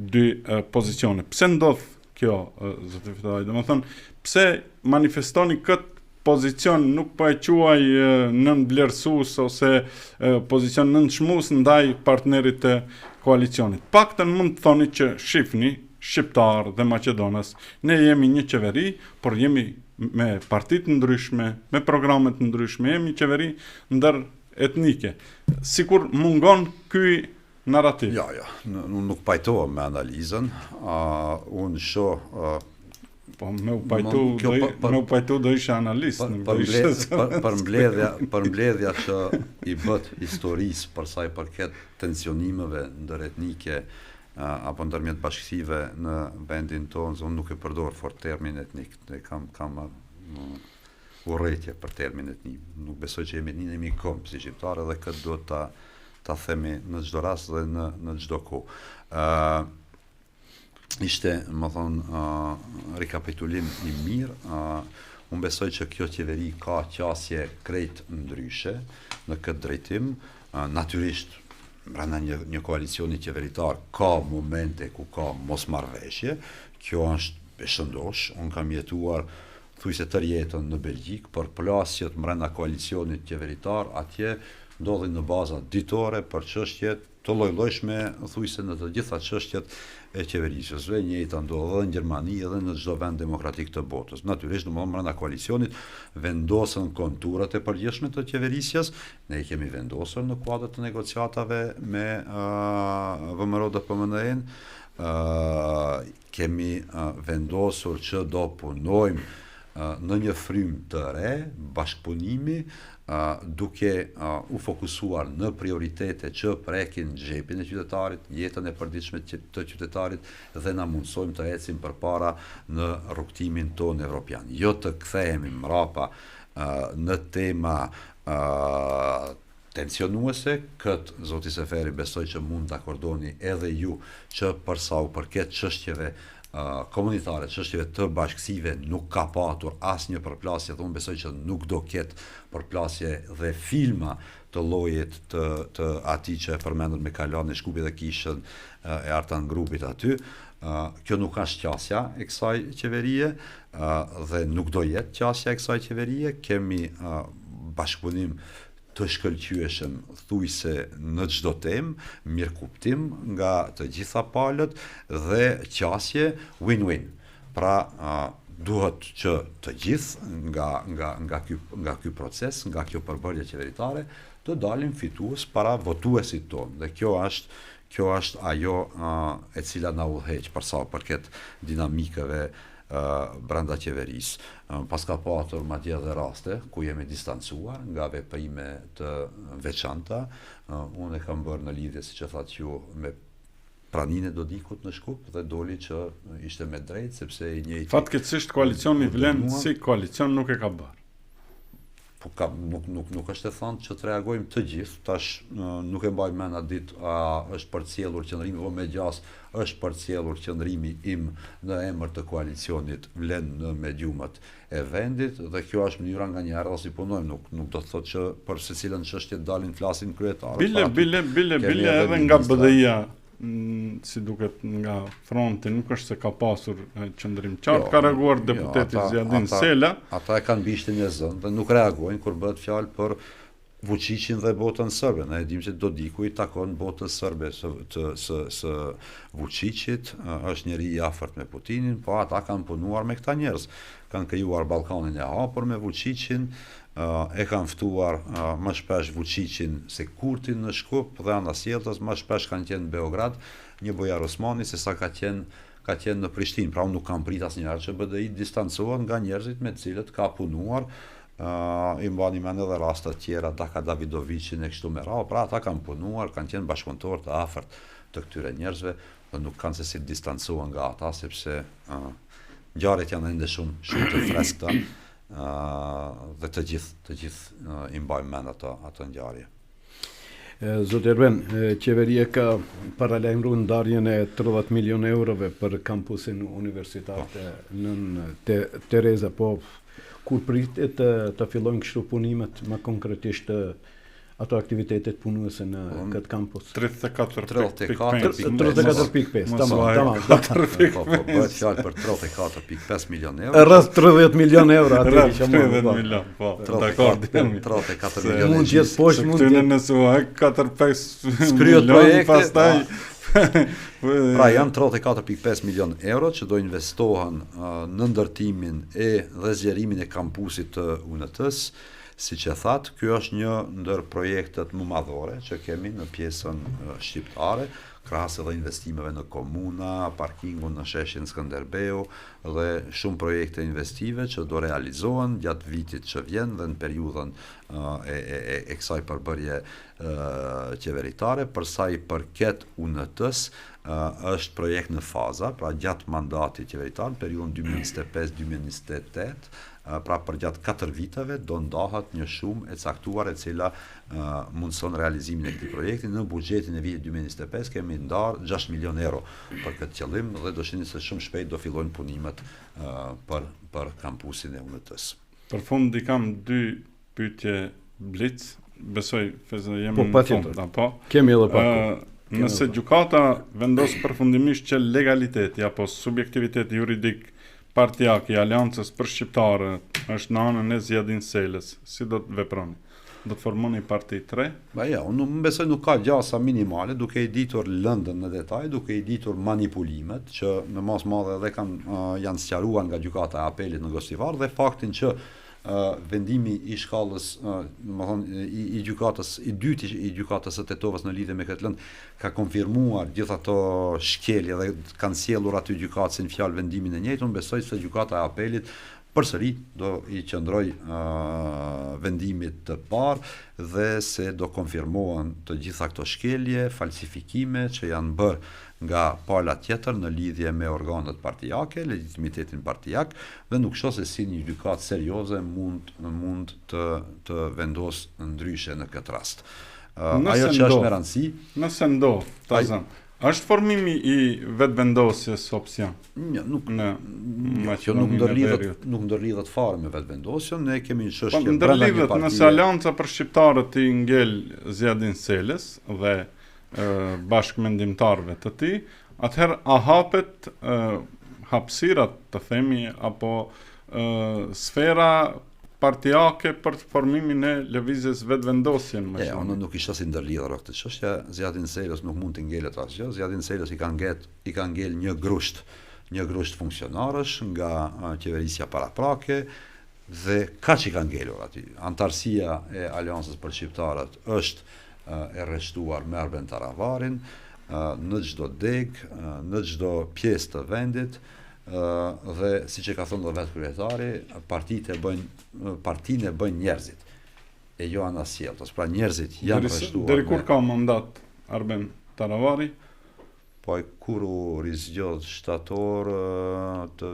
S3: dy pozicione. Pse ndodh kjo, zoti Fetaj? Domethënë, pse manifestoni këtë pozicion, nuk po e quaj nën vlerësues ose pozicion nën çmues ndaj partnerit të koalicionit. Paktën mund të thoni që shifni shqiptar dhe Maqedonas, ne jemi një qeveri, por jemi me partit ndryshme, me programet ndryshme, jemi qeveri ndër etnike. Sikur mungon ky narrativ.
S2: Ja, unë nuk pajtohem me analizën, unë shoh
S3: po me u pajtu do isha analist.
S2: Për mbledhja që i bët historisë për sa i përket tensionimeve ndëretnike apo ndërmjet bashkësive në vendin tonë, unë nuk e përdor fort termin etnik, kam urrëtie për termin etnik. Nuk besoj që jemi kom si shqiptarë, dhe këtë do ta themi në çdo rast dhe në çdo kohë. Ishte, më thonë, rekapitulim i mirë. Unë besoj që kjo qeveri ka qasje krejt ndryshe në këtë drejtim. Natyrisht, brenda një koalicioni qeveritar ka momente ku ka mosmarrveshje. Kjo është e shëndosh. Unë kam jetuar thujse tërë jetën në Belgjik, për plasjet mbrenda koalicionit qeveritar, atje ndodhin në baza ditore për çështje të lloj-llojshme, thujse në të gjitha çështjet e qeverisjes. Dhe njëjta ndodh edhe në Gjermani edhe në çdo vend demokratik të botës. Natyrisht, domthonë brenda koalicionit vendosen konturat e përgjithshme të qeverisjes. Ne i kemi vendosur në kuadër të negociatave me VMRO-DPMNE-n. Kemi vendosur që do punojmë në një frym të re, bashkëpunimi, duke u fokusuar në prioritete që prekin xhepin e qytetarit, jetën e përditshme të qytetarit dhe na mundsojmë të ecim përpara në rrugtimin tonë evropian. Jo të kthehemi mrapa në tema tensionuese, këtë zoti Seferi besoj që mund të akordoni edhe ju që përsa u përket çështjeve komunitare, çështjeve të bashkësive nuk ka patur asnjë përplasje, dhe unë besoj që nuk do ketë përplasje dhe filma të llojit të atij që e përmendur me Kalani Shkupi dhe kishën e Artan grupit aty. Kjo nuk është qasja e kësaj qeverie dhe nuk do jetë qasja e kësaj qeverie. Kemi bashkëpunim të shkëlqyeshëm thujse në çdo temë, mirëkuptim nga të gjitha palët dhe qasje win-win. Pra duhet që të gjithë nga ky proces, nga kjo përbërje qeveritare, të dalim fitues para votuesit tonë. Dhe kjo është ajo e cila na udhëheq për sa përket dinamikave brenda qeverisë. Pas ka patur madje edhe raste ku jemi distancuar nga veprime të veçanta. Unë e kam bërë në lidhje, siç e thatë ju, me praninë e Dodikut në Shkup dhe doli që ishte me drejt, sepse i njëjti.
S3: Fatkeqësisht koalicioni vlen si koalicion nuk e ka bërë.
S2: Po nuk është e thënë që të reagojmë të gjithë, tash nuk e mbaj mend atë ditë a është përcjellur qëndrimi, o me gjas është përcjellur qëndrimi im në emër të koalicionit vlen në mediumet e vendit, dhe kjo është mënyra nganjëherë si punojmë, nuk do të thotë që për secilën çështje dalin flasin kryetarët.
S3: Bile edhe nga BDI-a, si duket nga fronti, nuk është se ka pasur qëndrim qartë, ka reaguar deputeti Zjadin Sela.
S2: Ata e kanë bishtin e zënë dhe nuk reagojnë kur bëhet fjalë për Vučićin dhe botën sërbe. Ne e dim që Dodiku i takon botës sërbe së Vučićit, është njeri i afërt me Putinin, po ata kanë punuar me këta njerëz. Kanë krijuar Ballkanin e hapur me Vučićin, e kanë ftuar më shpesh Vučićin se Kurtin në Shkup dhe anasjellës, më shpesh kanë qenë në Beograd, një Bojar Osmani se sa ka qenë në Prishtinë. Pra unë nuk kam prit asnjëherë që BDI distancohet nga njerëzit me të cilët ka punuar. I mbani mend edhe raste të tjera, Daka Davidovićin e kështu me radhë. Pra ata kanë punuar, kanë qenë bashkëpunëtorë të afërt të këtyre njerëzve dhe nuk kanë se si distancohen nga ata, sepse ngjarjet janë ende shumë të freskëta. Dhe të gjithë i mbajmë mend ato ngjarje.
S1: Zot Erben, qeveria ka paralajmëruar ndarjen e 30 milionë eurove për kampusin universitar në Tereza, po kur pritet të fillojnë kështu punimet më konkretisht ato aktivitetet punuese në këtë kampus?
S3: 34.5.
S1: Tamam.
S2: Bëhet fjalë për 34.5 milionë euro.
S1: Rreth 30 milionë euro aty
S3: që 30 milionë, po. Dakor,
S2: 34 milionë.
S1: Mund të jetë poshtë, mund të
S3: jetë nëse 4-5 milionë pastaj.
S2: Pra janë 34.5 milionë euro që do investohen në ndërtimin dhe zgjerimin e kampusit të UNT-s. Siç e thatë, ky është një ndër projektet më madhore që kemi në pjesën shqiptare, krahas edhe investimeve në komuna, parkingun në sheshin Skënderbeu dhe shumë projekte investive që do realizohen gjatë vitit që vjen dhe në periudhën e kësaj përbërje qeveritare. Për sa i përket UNT-s, është projekt në faza, pra gjatë mandatit qeveritar, periudhën 2025-2028, pra për gjatë 4 viteve do ndahet një shumë e caktuar e cila mundson realizimin e këtij projekti. Në buxhetin e vitit 2025 kemi ndarë 6 milionë euro për këtë qëllim dhe do shihni se shumë shpejt do fillojnë punimet për kampusin e UNT-s.
S3: Për fund i kam 2 pyetje blitz, besoj se jemi në fund, apo?
S1: Kemi edhe pak.
S3: Nëse gjykata vendos përfundimisht që legaliteti apo subjektiviteti juridik partijak I Aleancës për Shqiptarët është në anën e Zjadin Selës, si do të veproni? Do të formoni parti 3?
S2: Unë besoj nuk ka gjasa minimale, duke I ditur lëndën në detaj, duke I ditur manipulimet, që në mas madhe edhe janë sqaruar nga gjykata e apelit në Gostivar, dhe faktin që vendimi I shkallës, I gjykatës, I dytë I gjykatës së Tetovës në lidhje me këtë lëndë, ka konfirmuar gjithë ato shkelje dhe kanë sjellur aty gjykatësin fjalë vendimin e njëjtë. Unë besoj se gjykata e apelit përsëri do I qëndroj vendimit të parë dhe se do konfirmohen të gjitha këto shkelje, falsifikime që janë bërë nga pala tjetër në lidhje me organet partijake, legitimitetin partijak, dhe nuk shoh se si një gjykatë serioze mund të vendos ndryshe në këtë rast. Ajo që është me rëndësi,
S3: nëse ndodh, Tazan, është formimi I vetëvendosjes opsion?
S2: Nuk ndërlidhet fare me vetëvendosjen, ne kemi një çështje
S3: brenda një partie. Nëse Aleanca për Shqiptarët I ngel Zjadin Selës dhe bashkëmendimtarëve të tij, atëherë a hapet hapësirat, të themi, apo sfera partijake për formimin e lëvizjes vetëvendosjen më shumë.
S2: Unë nuk isha si ndërlidhur këtë çështje. Zjadin Selës nuk mund të ngelet asgjë. Zjadin Selës I ka ngel një grusht funksionarësh nga qeverisja paraprake dhe kaq I ka ngelur aty. Antarësia e Aleancës për Shqiptarët është e rreshtuar me Arben Taravarin në çdo deg, në çdo pjesë të vendit. Dhe siç e ka thënë vetë kryetari, partinë e bëjnë njerëzit e jo anasjellës. Pra njerëzit janë rreshtuar.
S3: Deri kur ka mandat Arben Taravari?
S2: Po kur u rizgjodh shtator të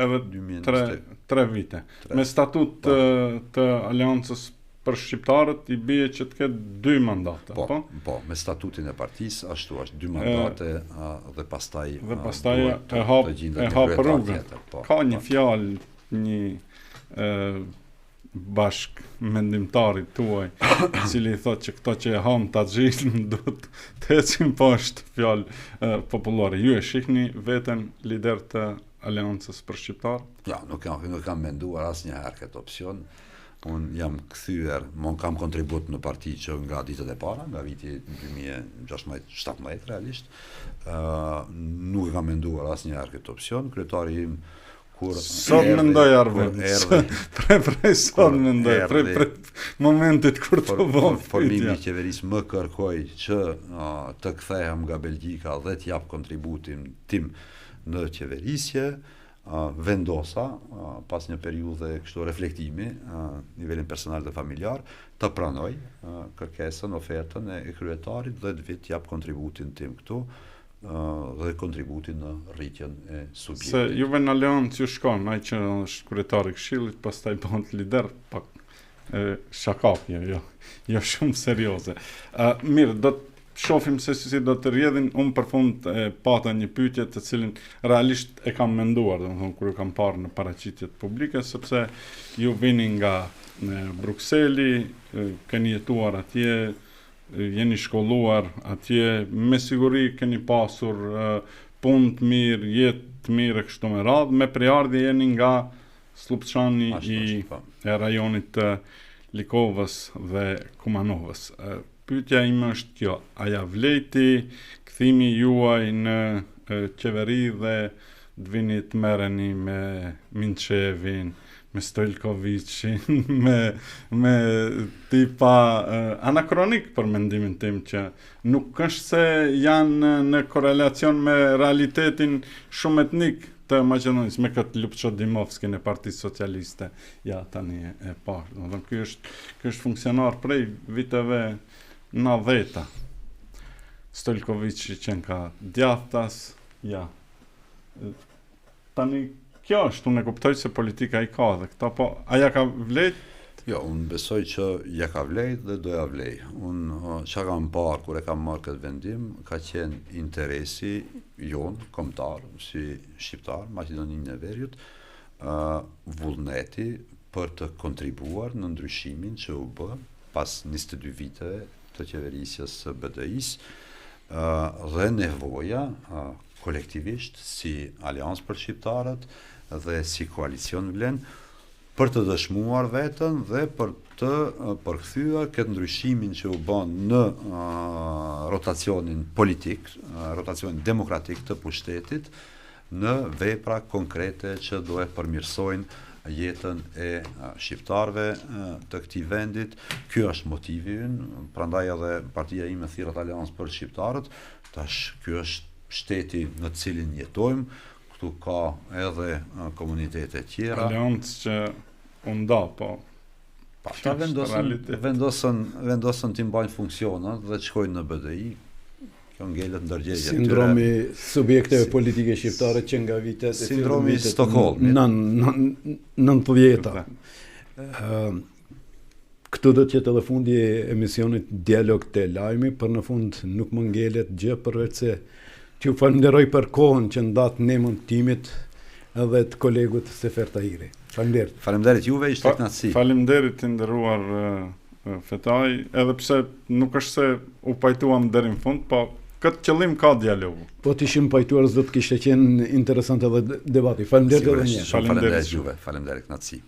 S3: edhe 3 vite. Me statut të Aleancës për Shqiptarët I bie që të ketë 2 mandate,
S2: po, me statutin e partisë ashtu është 2 mandate dhe pastaj
S3: e hap rrugën. Ka një fjalë, një bashk mendimtari tuaj, I cili thotë që këto që e ham taxhin duhet të ecin poshtë, fjalë popullore. Ju e shihni veten lider të Aleancës për Shqiptarë?
S2: Ja, nuk kam menduar asnjëherë këtë opsion. Unë jam kthyer, kam kontribut në parti që nga ditët e para, nga viti 2016-17 realisht. Nuk kam menduar asnjëherë këtë opsion. Kryetari im
S3: sot mendoj Arben. Sot mendoj. Prej momentit kur të vëm
S2: formimi I qeverisë më kërkoi që të kthehem nga Belgjika dhe të jap kontributin tim në qeverisje. Vendosa, pas një periudhe kështu reflektimi, nivelin personal dhe familjar, të pranoj kërkesën, ofertën e kryetarit dhe të vit jap kontributin tim këtu dhe kontributin në rritjen e subjektit.
S3: Se juve në Aleancë ju shkon, ai që është kryetari I Këshillit, pastaj bëhet lider, pak shakapje, jo shumë serioze. Mirë, do të shohim se si do të rrjedhin. Unë për fund pata një pyetje të cilin realisht e kam menduar, domethënë kur e kam parë në paraqitjet publike, sepse ju vini nga Brukseli, keni jetuar atje, jeni shkolluar atje, me siguri keni pasur punë të mirë, jetë të mirë e kështu me radhë, me prejardhje jeni nga Slupçani I rajonit të Likovës dhe Kumanovës. Pyetja ime është kjo, a ja vlejti kthimi juaj në qeveri dhe të vini të merreni me Minçevin, me Stojlkovicin, me tipa anakronik për mendimin tim, që nuk është se janë në korelacion me realitetin shumë etnik të Maqedonisë, me këtë Lupçodimovskin e Partisë Socialiste. Ja tani e parë. Ky është funksionar prej viteve 90. Stojlkovici që ka djathtas, ja. Tani kjo është, unë e kuptoj se politika I ka dhe këta, po aja ka vlejt?
S2: Jo, unë besoj që ja ka vlejt dhe do ja vlej. Unë që kam parë, kur e kam marrë këtë vendim, ka qenë interesi jonë, kombëtar, si shqiptar, Maqedoninë e Veriut, vullneti për të kontribuar në ndryshimin që u bë pas 22 viteve të qeverisjes së BDI-s, dhe nevoja kolektivisht, si Aleancë për Shqiptarët dhe si koalicion vlen, për të dëshmuar vetën dhe për të përkthyer këtë ndryshimin që u bën në rotacionin politik, rotacionin demokratik të pushtetit, në vepra konkrete që do e përmirësojnë jetën e shqiptarëve të këtij vendit. Ky është motivi ynë, prandaj edhe partia ime thirret Aleancë për Shqiptarët. Tash ky është shteti në të cilin jetojmë, këtu ka edhe komunitete tjera.
S3: Aleancë që u nda, po.
S2: Ata vendosën të mbajnë funksionat dhe të shkojnë në BDI. Kjo ngelet ndërgjegje.
S1: Sindromi subjekteve politike shqiptare që nga vitet
S2: sindromi Stockholmit.
S1: 90-ta. Këtu do të jetë edhe fundi e emisionit Dialog të Lajmi, për në fund nuk më ngelet gjë përveç se t'ju falenderoj për kohën që ndat në emën timit edhe të kolegut Sefer Tahiri. Faleminderit.
S2: Faleminderit juve, ishte kënaqësi.
S3: Faleminderit të nderuar Fetaj, edhe pse nuk është se u pajtuam deri në fund, po këtë qëllim ka dialogu.
S1: Po të ishim pajtuar, s'do të kishte qenë interesant edhe debati. Faleminderit edhe një herë.
S2: Faleminderit juve, faleminderit, kënaqësi.